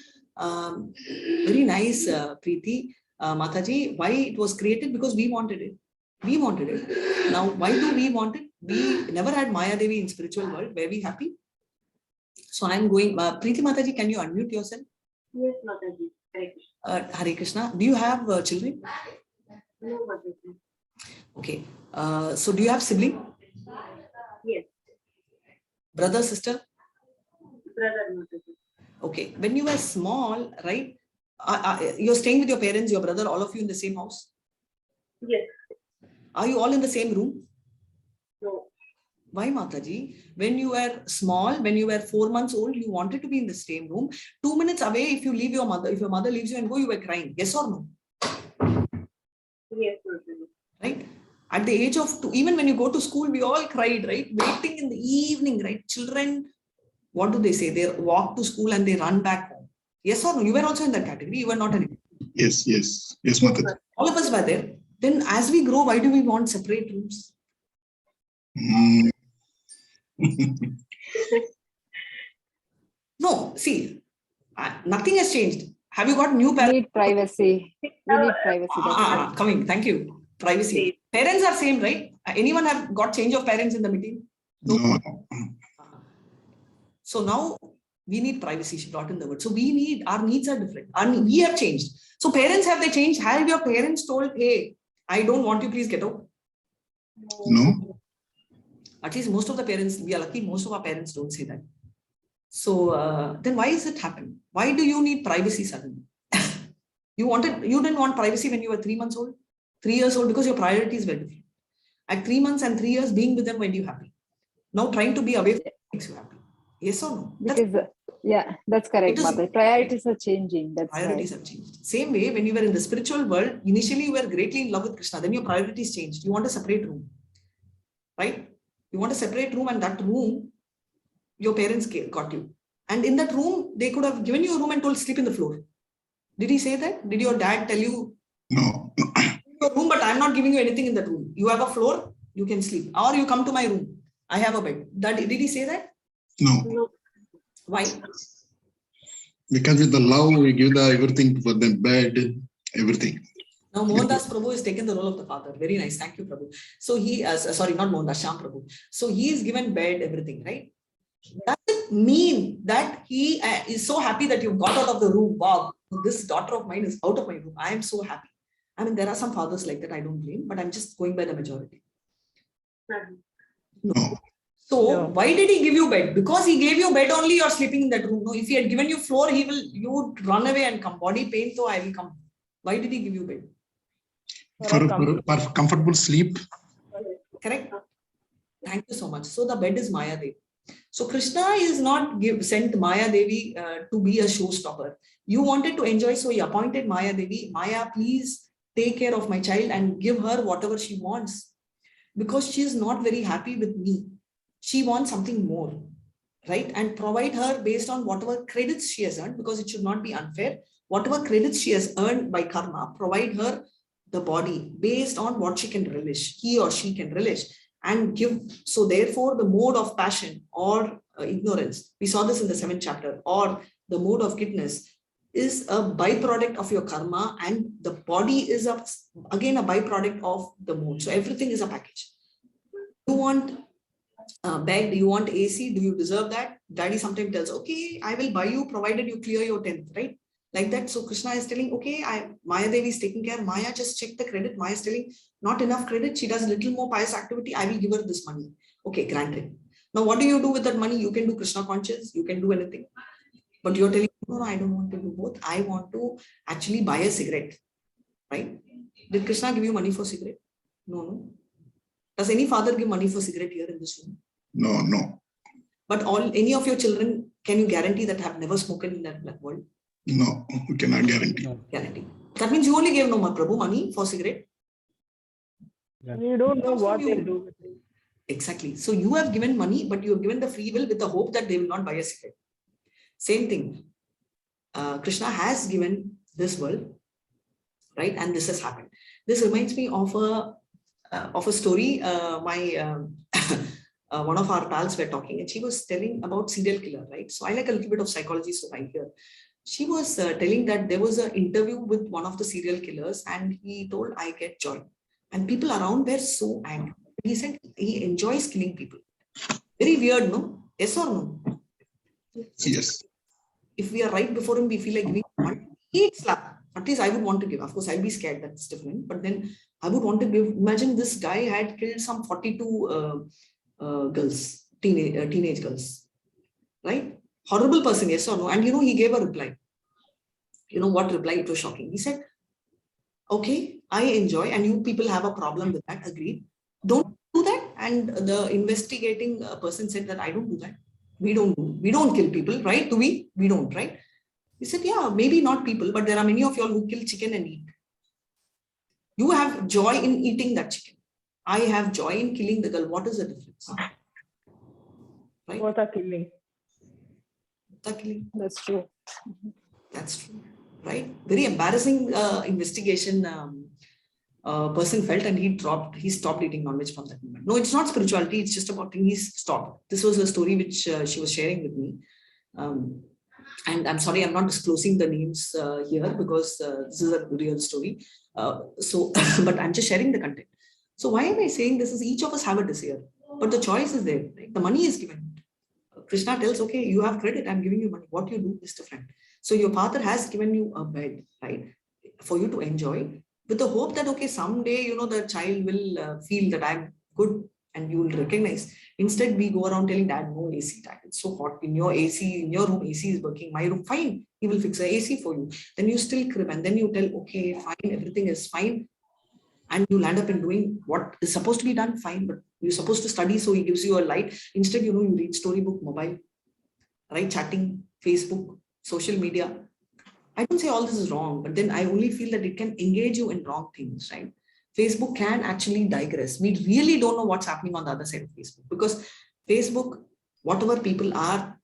Very nice, Preeti. Mataji, why it was created? Because we wanted it. We wanted it. Now, why do we want it? We never had Maya Devi in spiritual world. Were we happy? So I'm going. Preeti Mataji, can you unmute yourself? Yes, Mataji. Hare Krishna. Do you have children? No, Mataji. Okay. So do you have sibling? Yes. Brother, sister? Brother, Mataji. Okay. When you were small, right? You're staying with your parents, your brother, all of you in the same house? Yes. Are you all in the same room? No. Why, Mataji? When you were small, when you were 4 months old, you wanted to be in the same room. 2 minutes away, if you leave your mother, if your mother leaves you and go, you were crying. Yes or no? Yes, Mataji. Right? At the age of 2, even when you go to school, we all cried, right? Waiting in the evening, right? Children, what do they say? They walk to school and they run back home. Yes or no? You were also in that category. You were not an. Yes, yes. Yes, Mataji. All of us were there. Then as we grow, why do we want separate rooms? No, see, nothing has changed. Have you got new parents? We need privacy. We need privacy. Coming, thank you. Privacy. Parents are same, right? Anyone have got change of parents in the meeting? No. So now we need privacy, she brought in the word. So we need, our needs are different. We have changed. So parents, have they changed? Have your parents told, hey, I don't want you, please get out? No. At least most of the parents, we are lucky, most of our parents don't say that. So then why is it happen? Why do you need privacy suddenly? You didn't want privacy when you were 3 months old, 3 years old, because your priorities were different. At 3 months and 3 years, being with them made you happy. Now trying to be away from them makes you happy. Yes or no? Because, yeah, that's correct, Mother. Priorities are changing. That's priorities have changed. Same way, when you were in the spiritual world, initially you were greatly in love with Krishna. Then your priorities changed. You want a separate room, right? You want a separate room, and that room, your parents got you. And in that room, they could have given you a room and told sleep in the floor. Did he say that? Did your dad tell you? No. Your room, but I'm not giving you anything in that room. You have a floor, you can sleep. Or you come to my room. I have a bed. Did he say that? No. Why? Because with the love, we give the everything for them, bed, everything. Now Mohandas Prabhu has taken the role of the father. Very nice. Thank you, Prabhu. So he, sorry, not Mohandas, Shyam Prabhu. So he is given bed, everything, right? Does it mean that he is so happy that you got out of the room? Wow, this daughter of mine is out of my room. I am so happy. I mean, there are some fathers like that, I don't blame, but I'm just going by the majority. No. So why did he give you bed? Because he gave you bed only, you're sleeping in that room. No, if he had given you floor, you would run away and come. Body pain, so I will come. Why did he give you bed? For comfortable sleep. Correct. Thank you so much. So the bed is Maya Devi. So Krishna is not sent Maya Devi to be a showstopper. You wanted to enjoy, so he appointed Maya Devi. Maya, please take care of my child and give her whatever she wants. Because she is not very happy with me. She wants something more, right? And provide her based on whatever credits she has earned, because it should not be unfair. Whatever credits she has earned by karma, provide her the body based on what she can relish, he or she can relish, and give. So therefore, the mode of passion or ignorance, we saw this in the 7th chapter, or the mode of giddiness is a byproduct of your karma, and the body is again a byproduct of the mode. So everything is a package. You want bed, you want AC, do you deserve that? Daddy sometimes tells, okay, I will buy you provided you clear your 10th, right? Like that. So Krishna is telling, okay, Maya Devi is taking care. Maya, just check the credit. Maya is telling, not enough credit. She does a little more pious activity. I will give her this money. Okay, granted. Now, what do you do with that money? You can do Krishna conscious. You can do anything. But you're telling, no, I don't want to do both. I want to actually buy a cigarette, right? Did Krishna give you money for cigarette? No. Does any father give money for cigarette here in this room? No. But any of your children, can you guarantee that have never spoken in that world? No, we cannot guarantee. Guarantee. That means you only gave Prabhu money for cigarette. You don't know what they'll do with it. Exactly. So you have given money, but you have given the free will with the hope that they will not buy a cigarette. Same thing. Krishna has given this world, right? And this has happened. This reminds me of a story. One of our pals were talking, and she was telling about serial killer, right? So I like a little bit of psychology, so I hear. She was telling that there was an interview with one of the serial killers, and he told, "I get joy," and people around were so angry. He said he enjoys killing people. Very weird, no? Yes or no? Yes. If we are right before him, we feel like giving one heat slap. At least I would want to give. Of course, I'll be scared. That's different. But then I would want to give. Imagine this guy had killed some 42 girls, teenage girls, right? Horrible person, yes or no? And he gave a reply. You know what reply? It was shocking. He said, "Okay, I enjoy, and you people have a problem with that. Agreed. Don't do that." And the investigating person said that I don't do that. We don't kill people, right? Do we? We don't, right? He said, "Yeah, maybe not people, but there are many of y'all who kill chicken and eat. You have joy in eating that chicken. I have joy in killing the girl. What is the difference?" Right? What are killing? That's true. That's true, right? Very embarrassing investigation. Person felt, and he stopped eating non-veg from that moment. No, it's not spirituality. It's just about he's stopped. This was a story which she was sharing with me. And I'm sorry, I'm not disclosing the names here because this is a real story. But I'm just sharing the content. So why am I saying this is each of us have a desire, but the choice is there, right? The money is given. Krishna tells, okay, you have credit, I'm giving you money. What you do is different. So your father has given you a bed, right? For you to enjoy, with the hope that, okay, someday, the child will feel that I'm good and you will recognize. Instead, we go around telling dad, no AC, dad, it's so hot. In your room, AC is working. My room, fine. He will fix the AC for you. Then you still crib and then you tell, okay, fine, everything is fine. And you land up in doing what is supposed to be done, fine, but you're supposed to study, so he gives you a light. Instead, you read storybook, mobile, right? Chatting, Facebook, social media. I don't say all this is wrong, but then I only feel that it can engage you in wrong things, right? Facebook can actually digress. We really don't know what's happening on the other side of Facebook, because Facebook, whatever people are,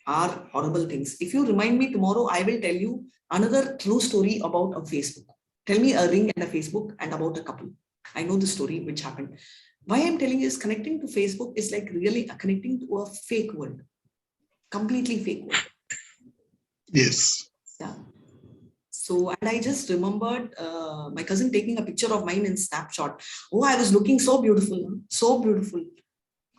are horrible things. If you remind me tomorrow, I will tell you another true story about a Facebook. Tell me a ring and a Facebook and about a couple. I know the story which happened. Why I'm telling you is connecting to Facebook is like really connecting to a fake world. Completely fake world. Yes. Yeah. So, and I just remembered my cousin taking a picture of mine in snapshot. Oh, I was looking so beautiful. So beautiful.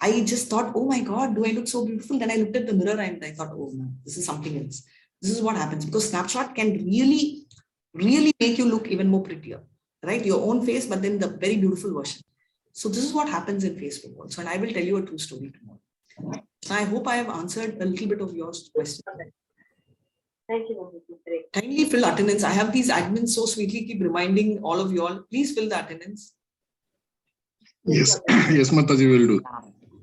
I just thought, oh my God, do I look so beautiful? Then I looked at the mirror and I thought, oh no, this is something else. This is what happens, because snapshot can really make you look even more prettier, right? Your own face, but then the very beautiful version. So this is what happens in Facebook also. And I will tell you a true story tomorrow. So I hope I have answered a little bit of your question. Thank you. Kindly fill attendance. I have these admins so sweetly keep reminding all of you all, please fill the attendance. Yes, yes, Mataji will do.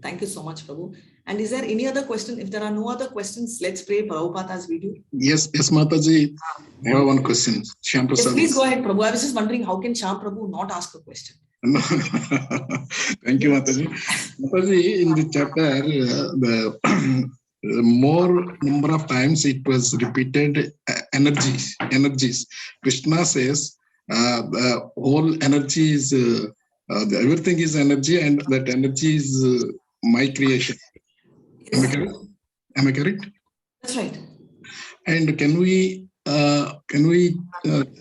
Thank you so much, Prabhu. And is there any other question? If there are no other questions, let's pray Prabhupada's video. Yes, Mataji. I have one question. Shyam Prasad. Yes, please go ahead, Prabhu. I was just wondering, how can Shyam Prabhu not ask a question? No. Thank you, Mataji. Mataji, in the chapter, the more number of times it was repeated, energies. Krishna says the whole energy is, everything is energy, and that energy is my creation. Am I correct? Am I correct? That's right. And can we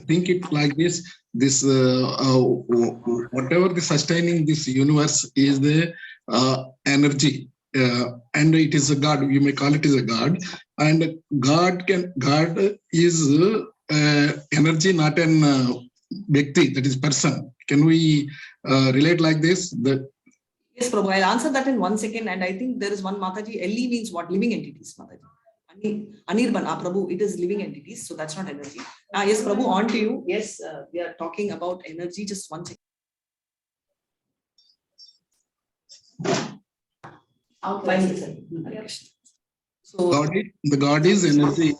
think it like this? This whatever the sustaining this universe is the energy, and it is a God. You may call it as a God, and God is energy, not an Vyakti, that is person. Can we relate like this? That yes, Prabhu. I'll answer that in 1 second. And I think there is one Mataji. LE means what? Living entities, Mataji. Anirban, Prabhu, it is living entities. So that's not energy. Yes, Prabhu, on to you. Yes, we are talking about energy. Just 1 second. So the God is energy.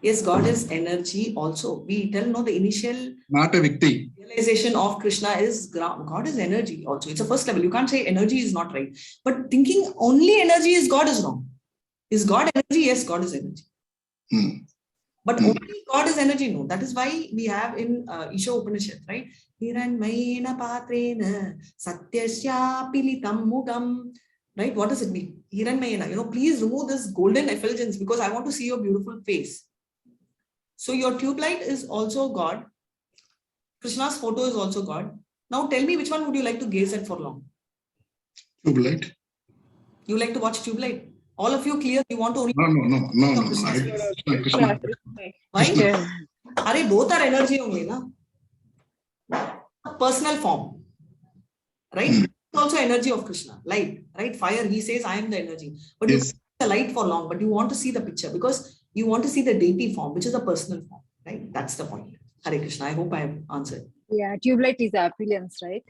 Yes, God is energy also. We tell the initial not a Vyakti. Realization of Krishna is God is energy also. It's a first level. You can't say energy is not right. But thinking only energy is God is wrong. Is God energy? Yes, God is energy. But only God is energy. No, that is why we have in Isha Upanishad, right? Hiranmayena patrena satyasya pilitam mudam. Right? What does it mean? Hiranmayena, please remove this golden effulgence because I want to see your beautiful face. So your tube light is also God. Krishna's photo is also God. Now tell me which one would you like to gaze at for long? Tube light? You like to watch tube light? All of you clear? You want to only... No. Krishna. Why? Are both are energy only, na? Personal form. Right? It's also energy of Krishna. Light. Right? Fire, he says, I am the energy. But you see the light for long, but you want to see the picture because you want to see the deity form, which is a personal form. Right? That's the point. Hare Krishna. I hope I have answered. Yeah, tube light is the opulence, right?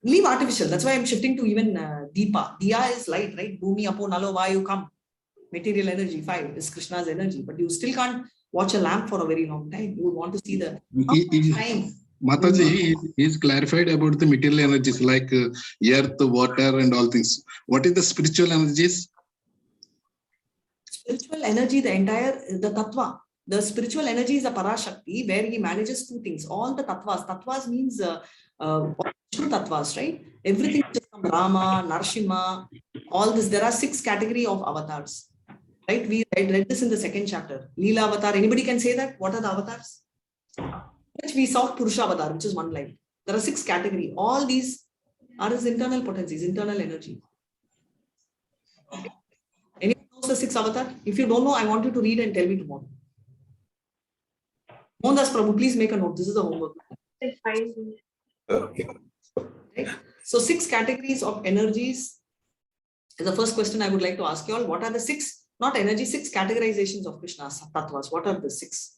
Leave artificial. That's why I'm shifting to even Deepa. Diya is light, right? Bhumi, Apo, Nalo, Vayu, come. Material energy, 5 is Krishna's energy. But you still can't watch a lamp for a very long time. You would want to see the time. Mataji is clarified about the material energies like earth, water and all things. What is the spiritual energies? Spiritual energy, the tattva. The spiritual energy is a parashakti where he manages 2 things. All the tattvas. Tattvas means tattvas, right? Everything is from Rama, Narsimha, all this. There are 6 categories of avatars. Right? We read this in the 2nd chapter. Leela avatar. Anybody can say that? What are the avatars? Which we saw Purusha avatar, which is 1 line. There are 6 categories. All these are his internal potencies, internal energy. Anyone knows the 6 avatar? If you don't know, I want you to read and tell me tomorrow. Mohandas Prabhu, please make a note. This is the homework. Okay. Right? So 6 categories of energies. The first question I would like to ask you all, what are the 6, not energy, 6 categorizations of Krishna's tattvas? What are the 6?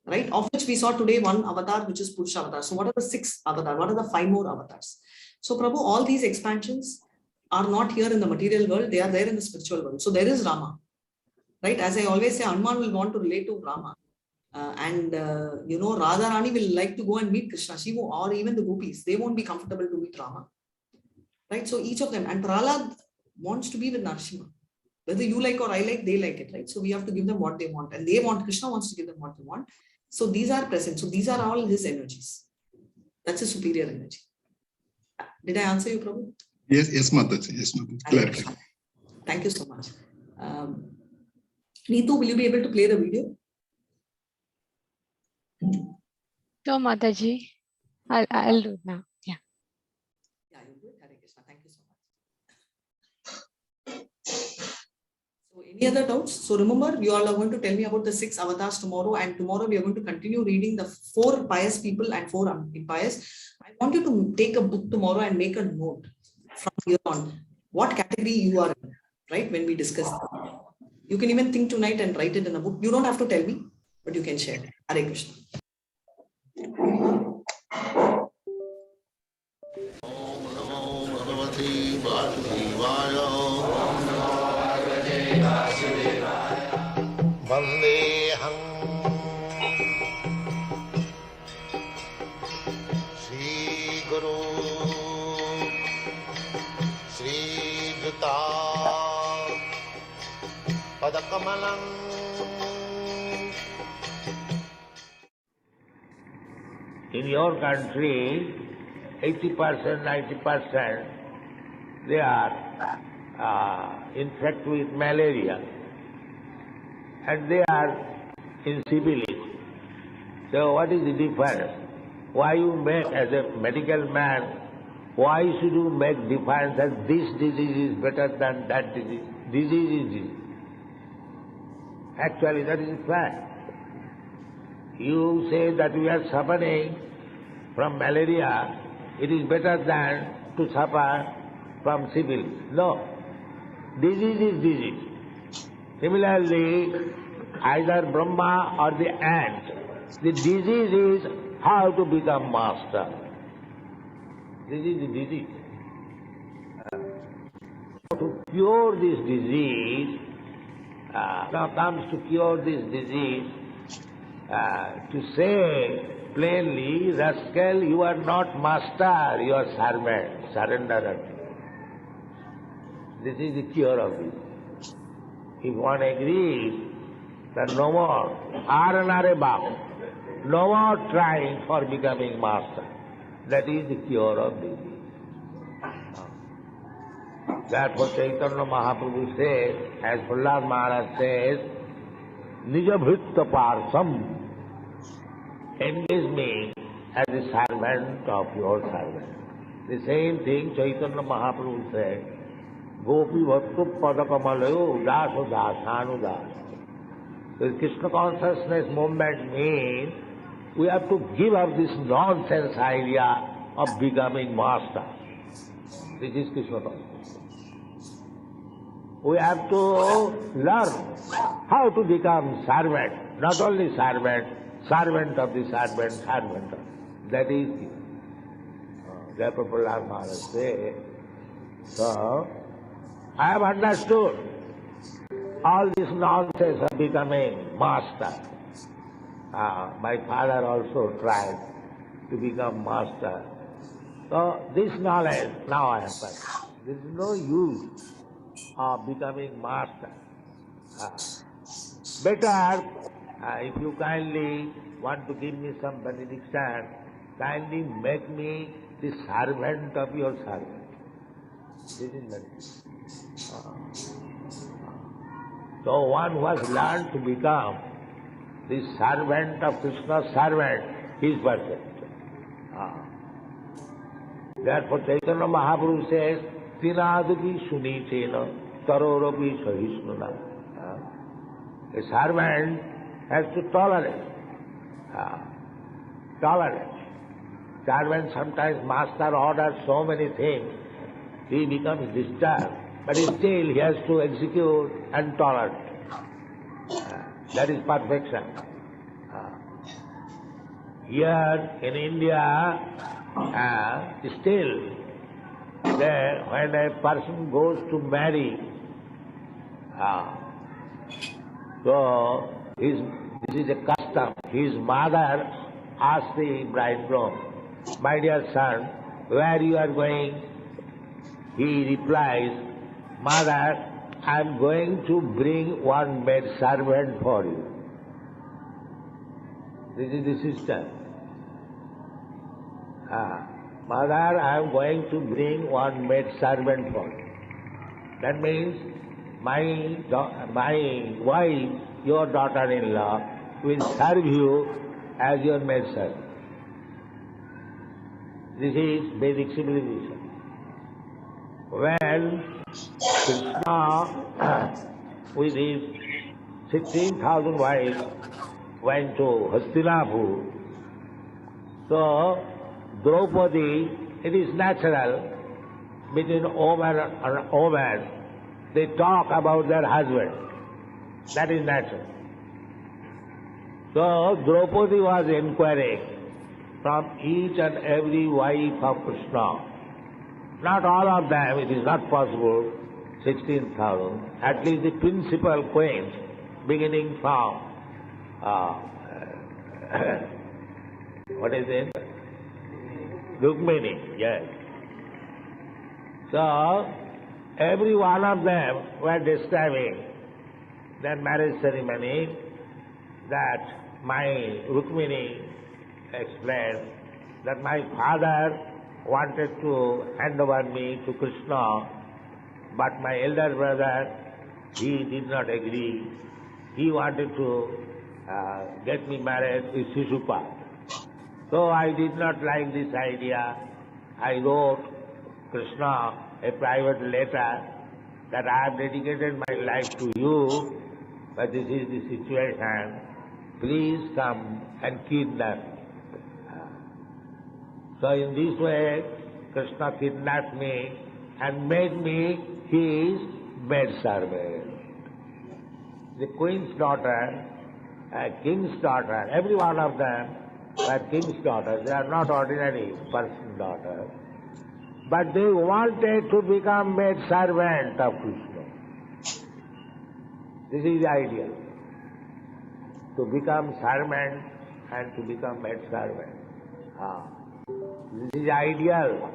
Right? Of which we saw today 1 avatar, which is Purusha avatar. So what are the 6 avatars? What are the 5 more avatars? So Prabhu, all these expansions are not here in the material world. They are there in the spiritual world. So there is Rama. Right? As I always say, Hanuman will want to relate to Rama. Radharani will like to go and meet Krishna, Shiva, or even the gopis. They won't be comfortable to meet Rama. Right? So each of them, and Prahlad wants to be with Narsimha. Whether you like or I like, they like it, right? So we have to give them what they want, and they want, Krishna wants to give them what they want. So these are present. So these are all his energies. That's a superior energy. Did I answer you, Prabhu? Yes, Mataji. Yes, Mataji. Clarify. Thank you so much. Neetu, will you be able to play the video? No, Mataji. I'll do it now. Yeah. Yeah, you do it. Hare Krishna. Thank you so much. So any other doubts? So remember, you all are going to tell me about the 6 avatars tomorrow, and tomorrow we are going to continue reading the 4 pious people and 4 impious. I want you to take a book tomorrow and make a note from here on what category you are in, right? When we discuss that. You can even think tonight and write it in a book. You don't have to tell me, but you can share. Hare Krishna. Vandeham Shri Guru Shri Juta Padakamalam. In your country, 80%, 90%, they are infected with malaria. And they are in syphilis. So what is the difference? Why you make, as a medical man, why should you make difference that this disease is better than that disease? Disease is disease. Actually, that is fact. You say that we are suffering from malaria, it is better than to suffer from syphilis. No. Disease is disease. Similarly, either Brahma or the ant, the disease is how to become master. This is the disease. To cure this disease, now comes to cure this disease, to say plainly, rascal, you are not master, you are servant, surrender. This is the cure of this. If one agrees Then no more Aranare Bhava, no more trying for becoming master. That is the cure of disease. Therefore Chaitanya Mahaprabhu says, as Prahlad Maharaj says, Nija Bhritta Parsam, engage me as a servant of your servant. The same thing Chaitanya Mahaprabhu said, Gopi Bhattu Padakamalayo Daso Dasanu Das. The Krishna consciousness movement means we have to give up this nonsense idea of becoming master. This is Krishna consciousness. We have to learn how to become servant, not only servant, servant of the servant, servant of. That is it. Therefore Prahlad Maharaj says, so I have understood all this nonsense of becoming master. My father also tried to become master. So this knowledge now I have got. There is no use of becoming master. Better, if you kindly want to give me some benediction, kindly make me the servant of your servant. This is benediction. So one who has learned to become the servant of Krishna's servant, he is perfect. Therefore Chaitanya Mahaprabhu says, Tinadaki Sunitena Tarorapi Sahisnuna. A servant has to tolerate. Tolerate. Servant sometimes master orders so many things, he becomes disturbed, but still he has to execute and tolerate. That is perfection. Here in India, still, when a person goes to marry, so this is a custom. His mother asks the bridegroom, my dear son, where you are going? He replies, Mother, I am going to bring one maid servant for you. This is the system. Mother, I am going to bring one maid servant for you. That means my wife, your daughter-in-law, will serve you as your maid servant. This is Vedic civilization. When Krishna, with his 16,000 wives, went to Hastinapur, so Draupadi, it is natural, between woman and woman, they talk about their husband. That is natural. So Draupadi was inquiring from each and every wife of Krishna. Not all of them, it is not possible, 16,000, at least the principal queens, beginning from, what is it? Rukmini, yes. So, every one of them were describing their marriage ceremony, that my Rukmini explained that my father wanted to hand over me to Krishna, but my elder brother, he did not agree. He wanted to get me married with Shishupal. So I did not like this idea. I wrote Krishna a private letter that I have dedicated my life to you, but this is the situation. Please come and kidnap me. So in this way, Krishna kidnapped me and made me his maidservant. The queen's daughter, king's daughter, every one of them were king's daughters. They are not ordinary person's daughters. But they wanted to become maidservant of Krishna. This is the idea. To become servant and to become maidservant. This is the ideal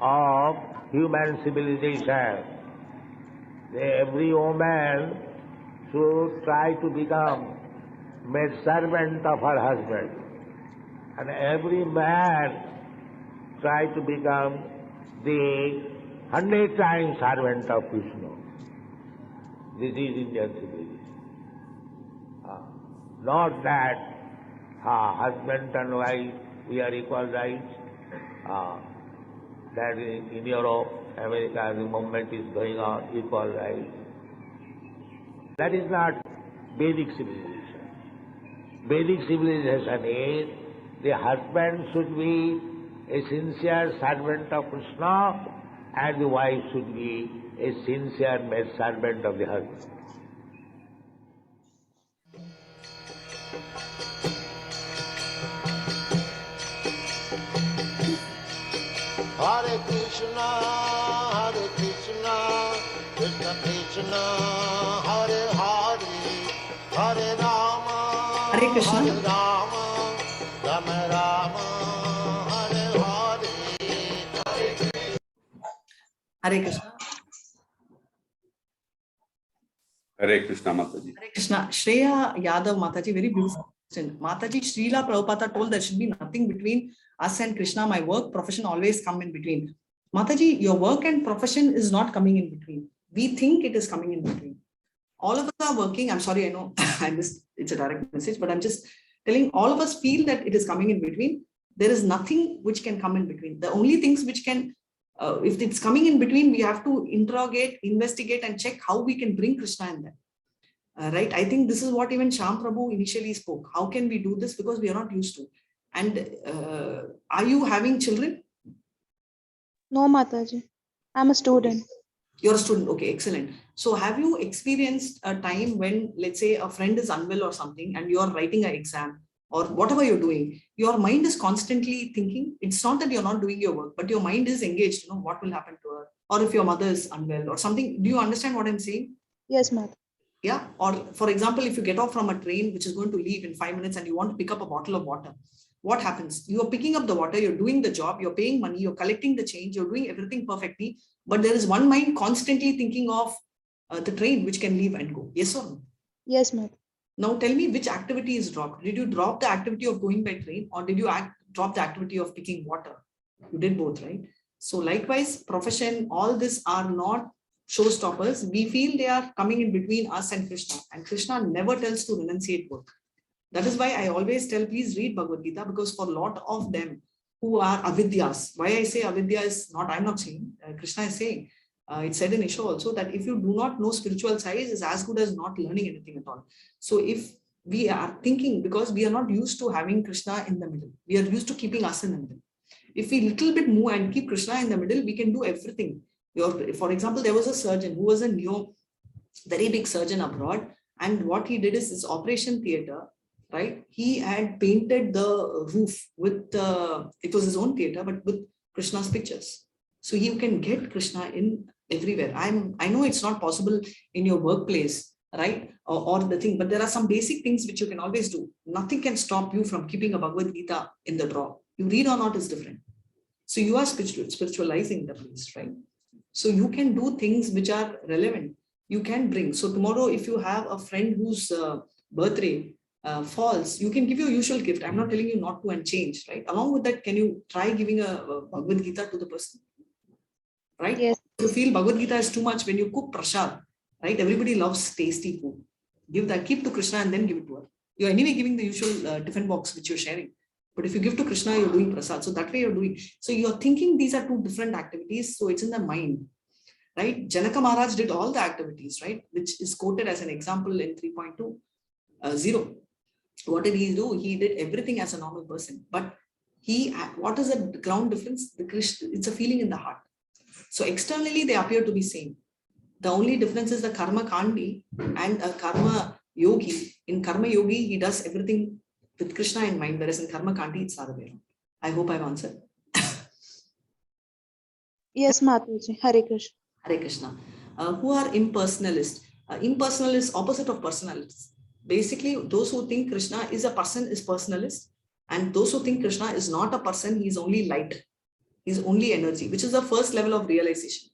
of human civilization. Every woman should try to become maid servant of her husband. And every man try to become the 100 times servant of Krishna. This is Indian civilization. Not that husband and wife, we are equal rights. That in Europe, America, the movement is going on, equal rights. That is not Vedic civilization. Vedic civilization is the husband should be a sincere servant of Krishna and the wife should be a sincere maid servant of the husband. Hare Krishna, Krishna Krishna, Hare Hare, Hare Rama, Hare Krishna. Hare Rama, Rama Rama, Hare Hare. Hare Krishna. Hare Krishna, Mataji. Hare Krishna. Shreya Yadav Mataji, very beautiful question. Mataji, Srila Prabhupada told there should be nothing between us and Krishna. My work, profession always come in between. Mataji, your work and profession is not coming in between. We think it is coming in between. All of us are working. I'm sorry, I know I missed, it's a direct message, but I'm just telling all of us feel that it is coming in between. There is nothing which can come in between. The only things which can, if it's coming in between, we have to interrogate, investigate and check how we can bring Krishna in there. Right? I think this is what even Shyam Prabhu initially spoke. How can we do this? Because we are not used to. And are you having children? No, Mataji. I'm a student. You're a student. Okay, excellent. So have you experienced a time when, let's say, a friend is unwell or something and you're writing an exam or whatever you're doing, your mind is constantly thinking. It's not that you're not doing your work, but your mind is engaged. You know, what will happen to her? Or if your mother is unwell or something. Do you understand what I'm saying? Yes, Mataji. Yeah. Or for example, if you get off from a train which is going to leave in 5 minutes and you want to pick up a bottle of water, what happens? You are picking up the water, you're doing the job, you're paying money, you're collecting the change, you're doing everything perfectly. But there is one mind constantly thinking of the train which can leave and go. Yes or no? Yes, Mataji. Now tell me which activity is dropped. Did you drop the activity of going by train or did you drop the activity of picking water? You did both, right? So likewise, profession, all this are not showstoppers. We feel they are coming in between us and Krishna. And Krishna never tells to renunciate work. That is why I always tell, please read Bhagavad Gita, because for a lot of them who are avidyas, why I say avidya is not, I'm not saying, Krishna is saying, it said in Isha also that if you do not know spiritual science, is as good as not learning anything at all. So if we are thinking, because we are not used to having Krishna in the middle, we are used to keeping us in the middle. If we little bit move and keep Krishna in the middle, we can do everything. For example, there was a surgeon who was a very big surgeon abroad. And what he did is his operation theater, right? He had painted the roof with, it was his own theater, but with Krishna's pictures. So you can get Krishna in everywhere. I know it's not possible in your workplace, right? Or the thing, but there are some basic things which you can always do. Nothing can stop you from keeping a Bhagavad Gita in the drawer. You read or not is different. So you are spiritualizing the place, right? So you can do things which are relevant. You can bring. So tomorrow, if you have a friend whose birthday falls, you can give your usual gift. I'm not telling you not to and change, right? Along with that, can you try giving a Bhagavad Gita to the person? Right? Yes. If you feel Bhagavad Gita is too much, when you cook prasad, right? Everybody loves tasty food. Give that, keep to Krishna and then give it to her. You're anyway giving the usual tiffin box which you're sharing. But if you give to Krishna, you're doing prasad. So that way you're doing. So you're thinking these are two different activities. So it's in the mind, right? Janaka Maharaj did all the activities, right? Which is quoted as an example in 3.20. What did he do? He did everything as a normal person. But what is the ground difference? The Krishna, it's a feeling in the heart. So externally, they appear to be same. The only difference is the karma kandi and a karma yogi. In karma yogi, he does everything with Krishna in mind, whereas in karma kandi, it's other way around. I hope I've answered. Yes, Mataji. Hare Krishna. Hare Krishna. Who are impersonalists? Impersonalists, opposite of personalists. Basically, those who think Krishna is a person is personalist, and those who think Krishna is not a person, he is only light. He is only energy, which is the first level of realization.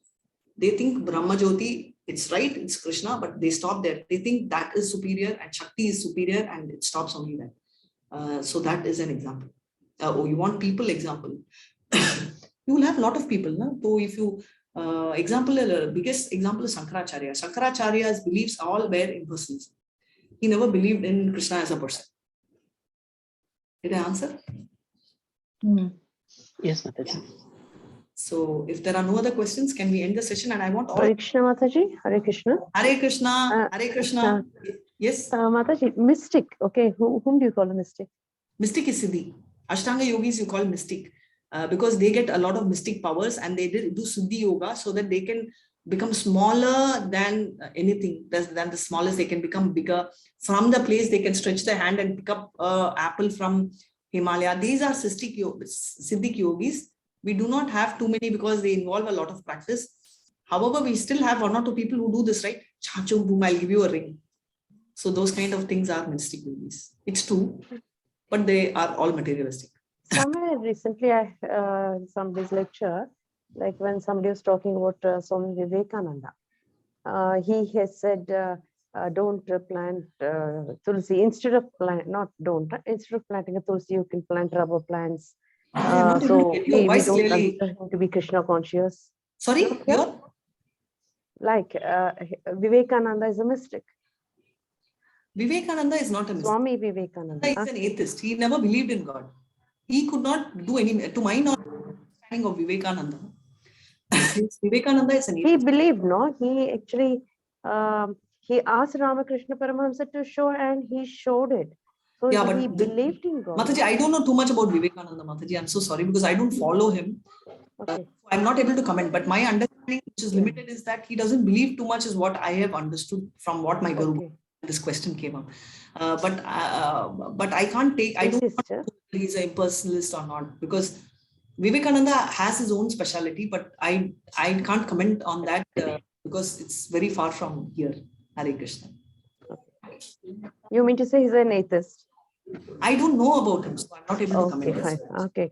They think Brahma Jyoti It's right, it's Krishna, but they stop there. They think that is superior and Shakti is superior, and it stops only there. So that is an example. You want people example. You will have a lot of people. No? So if you, biggest example is Shankaracharya. Shankaracharya's beliefs all were impersonalism. He never believed in Krishna as a person. Did I answer? Yes, Mataji. Yeah. So if there are no other questions, can we end the session? And I want all... Hare Krishna, Mataji. Hare Krishna. Hare Krishna. Hare Krishna. Yes. Mataji, mystic. Okay, whom do you call a mystic? Mystic is Siddhi. Ashtanga yogis you call mystic because they get a lot of mystic powers, and they do Siddhi yoga so that they can become smaller than anything, than the smallest. They can become bigger. From the place they can stretch their hand and pick up an apple from Himalaya. These are Siddhic yogis. We do not have too many because they involve a lot of practice. However, we still have one or two people who do this, right? Chachum, boom, I'll give you a ring. So those kind of things are mystic yogis. It's true, but they are all materialistic. Somewhere recently, in somebody's lecture, like when somebody was talking about Swami Vivekananda, he has said, don't plant tulsi. Instead of instead of planting a tulsi, you can plant rubber plants. So we don't consider him to be Krishna conscious. Sorry? Like Vivekananda is a mystic. Vivekananda is not a mystic. Swami Vivekananda. He is an atheist. He never believed in God. He could not do any, to my knowledge, understanding of Vivekananda. Vivekananda is an atheist. He believed, no? He actually, he asked Ramakrishna Paramahamsa to show, and he showed it. So yeah, he believed in God. Mataji, I don't know too much about Vivekananda, Mataji. I'm so sorry because I don't follow him. Okay. I'm not able to comment, but my understanding, which is limited, is that he doesn't believe too much, is what I have understood from what my Guru, this question came up. But I can't take, I don't know if he's a impersonalist or not, because Vivekananda has his own speciality, but I can't comment on that because it's very far from here. Hare Krishna. You mean to say he's an atheist? I don't know about him, so I'm not able to comment. Fine. Okay.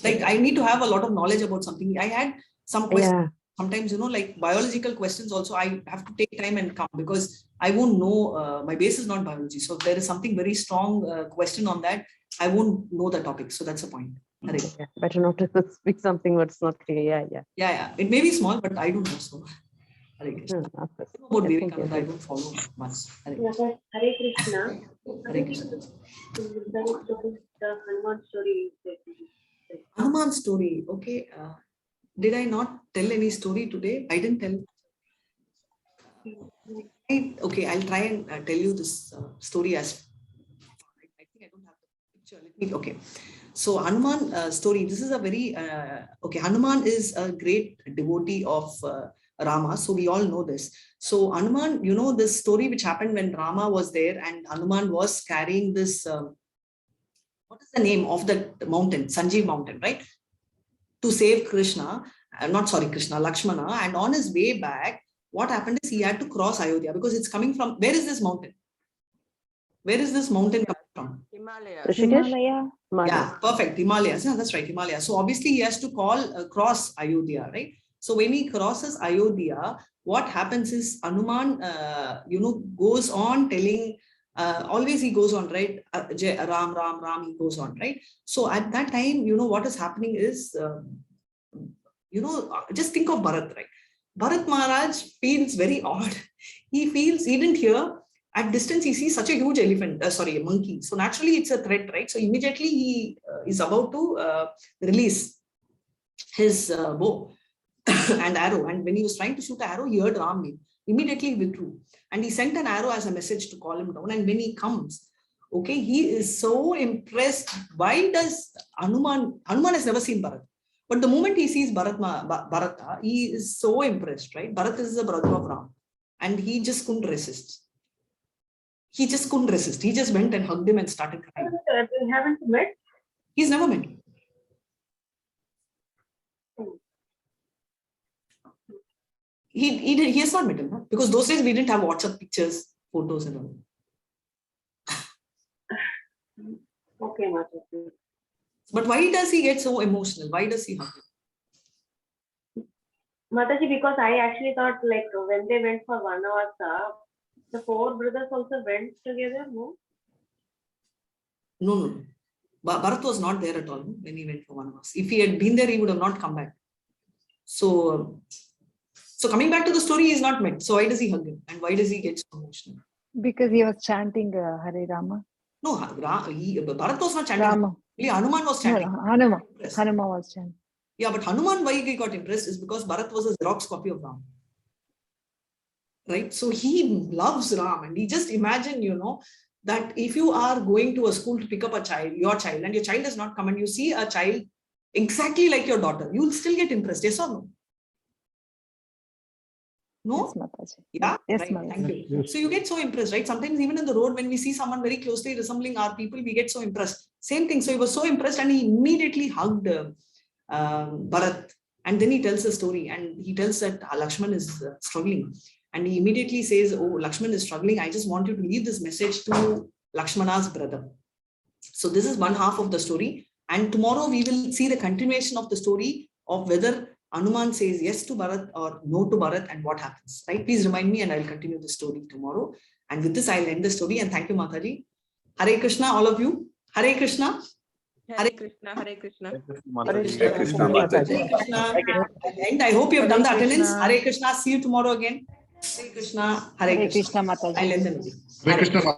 Like I need to have a lot of knowledge about something. I had some questions. Yeah. Sometimes, like biological questions also, I have to take time and come because I won't know, my base is not biology. So if there is something very strong question on that, I won't know the topic. So that's the point. Okay. Better not to speak something what's not clear. Yeah. It may be small, but I don't know. So Hare Krishna. About Vivekananda, I don't follow much. Hare Krishna. Hare Krishna. Hare Krishna. The Hanuman story. Hanuman story. Okay. Did I not tell any story today? I didn't tell. Okay, I'll try and tell you this story as. I think I don't have the picture. Okay. So Hanuman story. This is a very okay. Hanuman is a great devotee of Rama. So we all know this. So Hanuman, this story which happened when Rama was there and Hanuman was carrying this. What is the name of the mountain? Sanjeev mountain, right? To save Krishna, Lakshmana. And on his way back, what happened is he had to cross Ayodhya because it's coming from, where is this mountain? Where is this mountain coming from? Himalaya. Yeah, perfect. Himalayas. Yeah, that's right. Himalaya. So obviously he has to cross Ayodhya, right? So when he crosses Ayodhya, what happens is Hanuman, goes on telling, always he goes on, right? Ram, he goes on, right? So at that time, what is happening is, just think of Bharat, right? Bharat Maharaj feels very odd. He didn't hear. At distance, he sees such a huge elephant, a monkey. So naturally, it's a threat, right? So immediately he is about to release his bow and arrow. And when he was trying to shoot the arrow, he heard Ram name. Immediately he withdrew. And he sent an arrow as a message to call him down. And when he comes, okay, he is so impressed. Why does Hanuman has never seen Bharat. But the moment he sees Bharata, he is so impressed, right? Bharat is the brother of Ram. And he just couldn't resist. He just went and hugged him and started crying. You haven't met? He's never met. He has not met him, huh? Because those days we didn't have WhatsApp pictures, photos and all. Okay, but why does he get so emotional? Why does he hug him? Mataji, because I actually thought like when they went for Vanavasa, the 4 brothers also went together, no? No. Bharat was not there at all when he went for Vanavas. If he had been there, he would have not come back. So coming back to the story, he is not met. So why does he hug him? And why does he get so emotional? Because he was chanting Hare Rama. No, Bharat was not chanting. Rama. Hanuman was chanting. No, Hanuman was chanting. Yeah, but Hanuman, why he got impressed is because Bharat was a Xerox copy of Ram. Right? So he loves Ram, and he just imagine, that if you are going to a school to pick up a child, your child, and your child has not come, and you see a child exactly like your daughter, you will still get impressed. Yes or no? No? Yes, Mataji. Yeah, yes, right. Mataji. Thank you. Yes. So you get so impressed, right? Sometimes even in the road, when we see someone very closely resembling our people, we get so impressed. Same thing. So he was so impressed, and he immediately hugged Bharat. And then he tells a story, and he tells that Lakshman is struggling. And he immediately says, oh, Lakshman is struggling. I just want you to leave this message to Lakshmana's brother. So this is one half of the story. And tomorrow we will see the continuation of the story of whether Hanuman says yes to Bharat or no to Bharat and what happens. Right? Please remind me and I'll continue the story tomorrow. And with this, I'll end the story. And thank you, Mataji. Hare Krishna, all of you. Hare Krishna. Hare Krishna, Hare Krishna. Hare Krishna, Mataji. Hare Krishna. And I hope you have done the attendance. Hare Krishna. See you tomorrow again. Hare Krishna. Hare Krishna. Mataji. I'll end the meeting. Hare Krishna.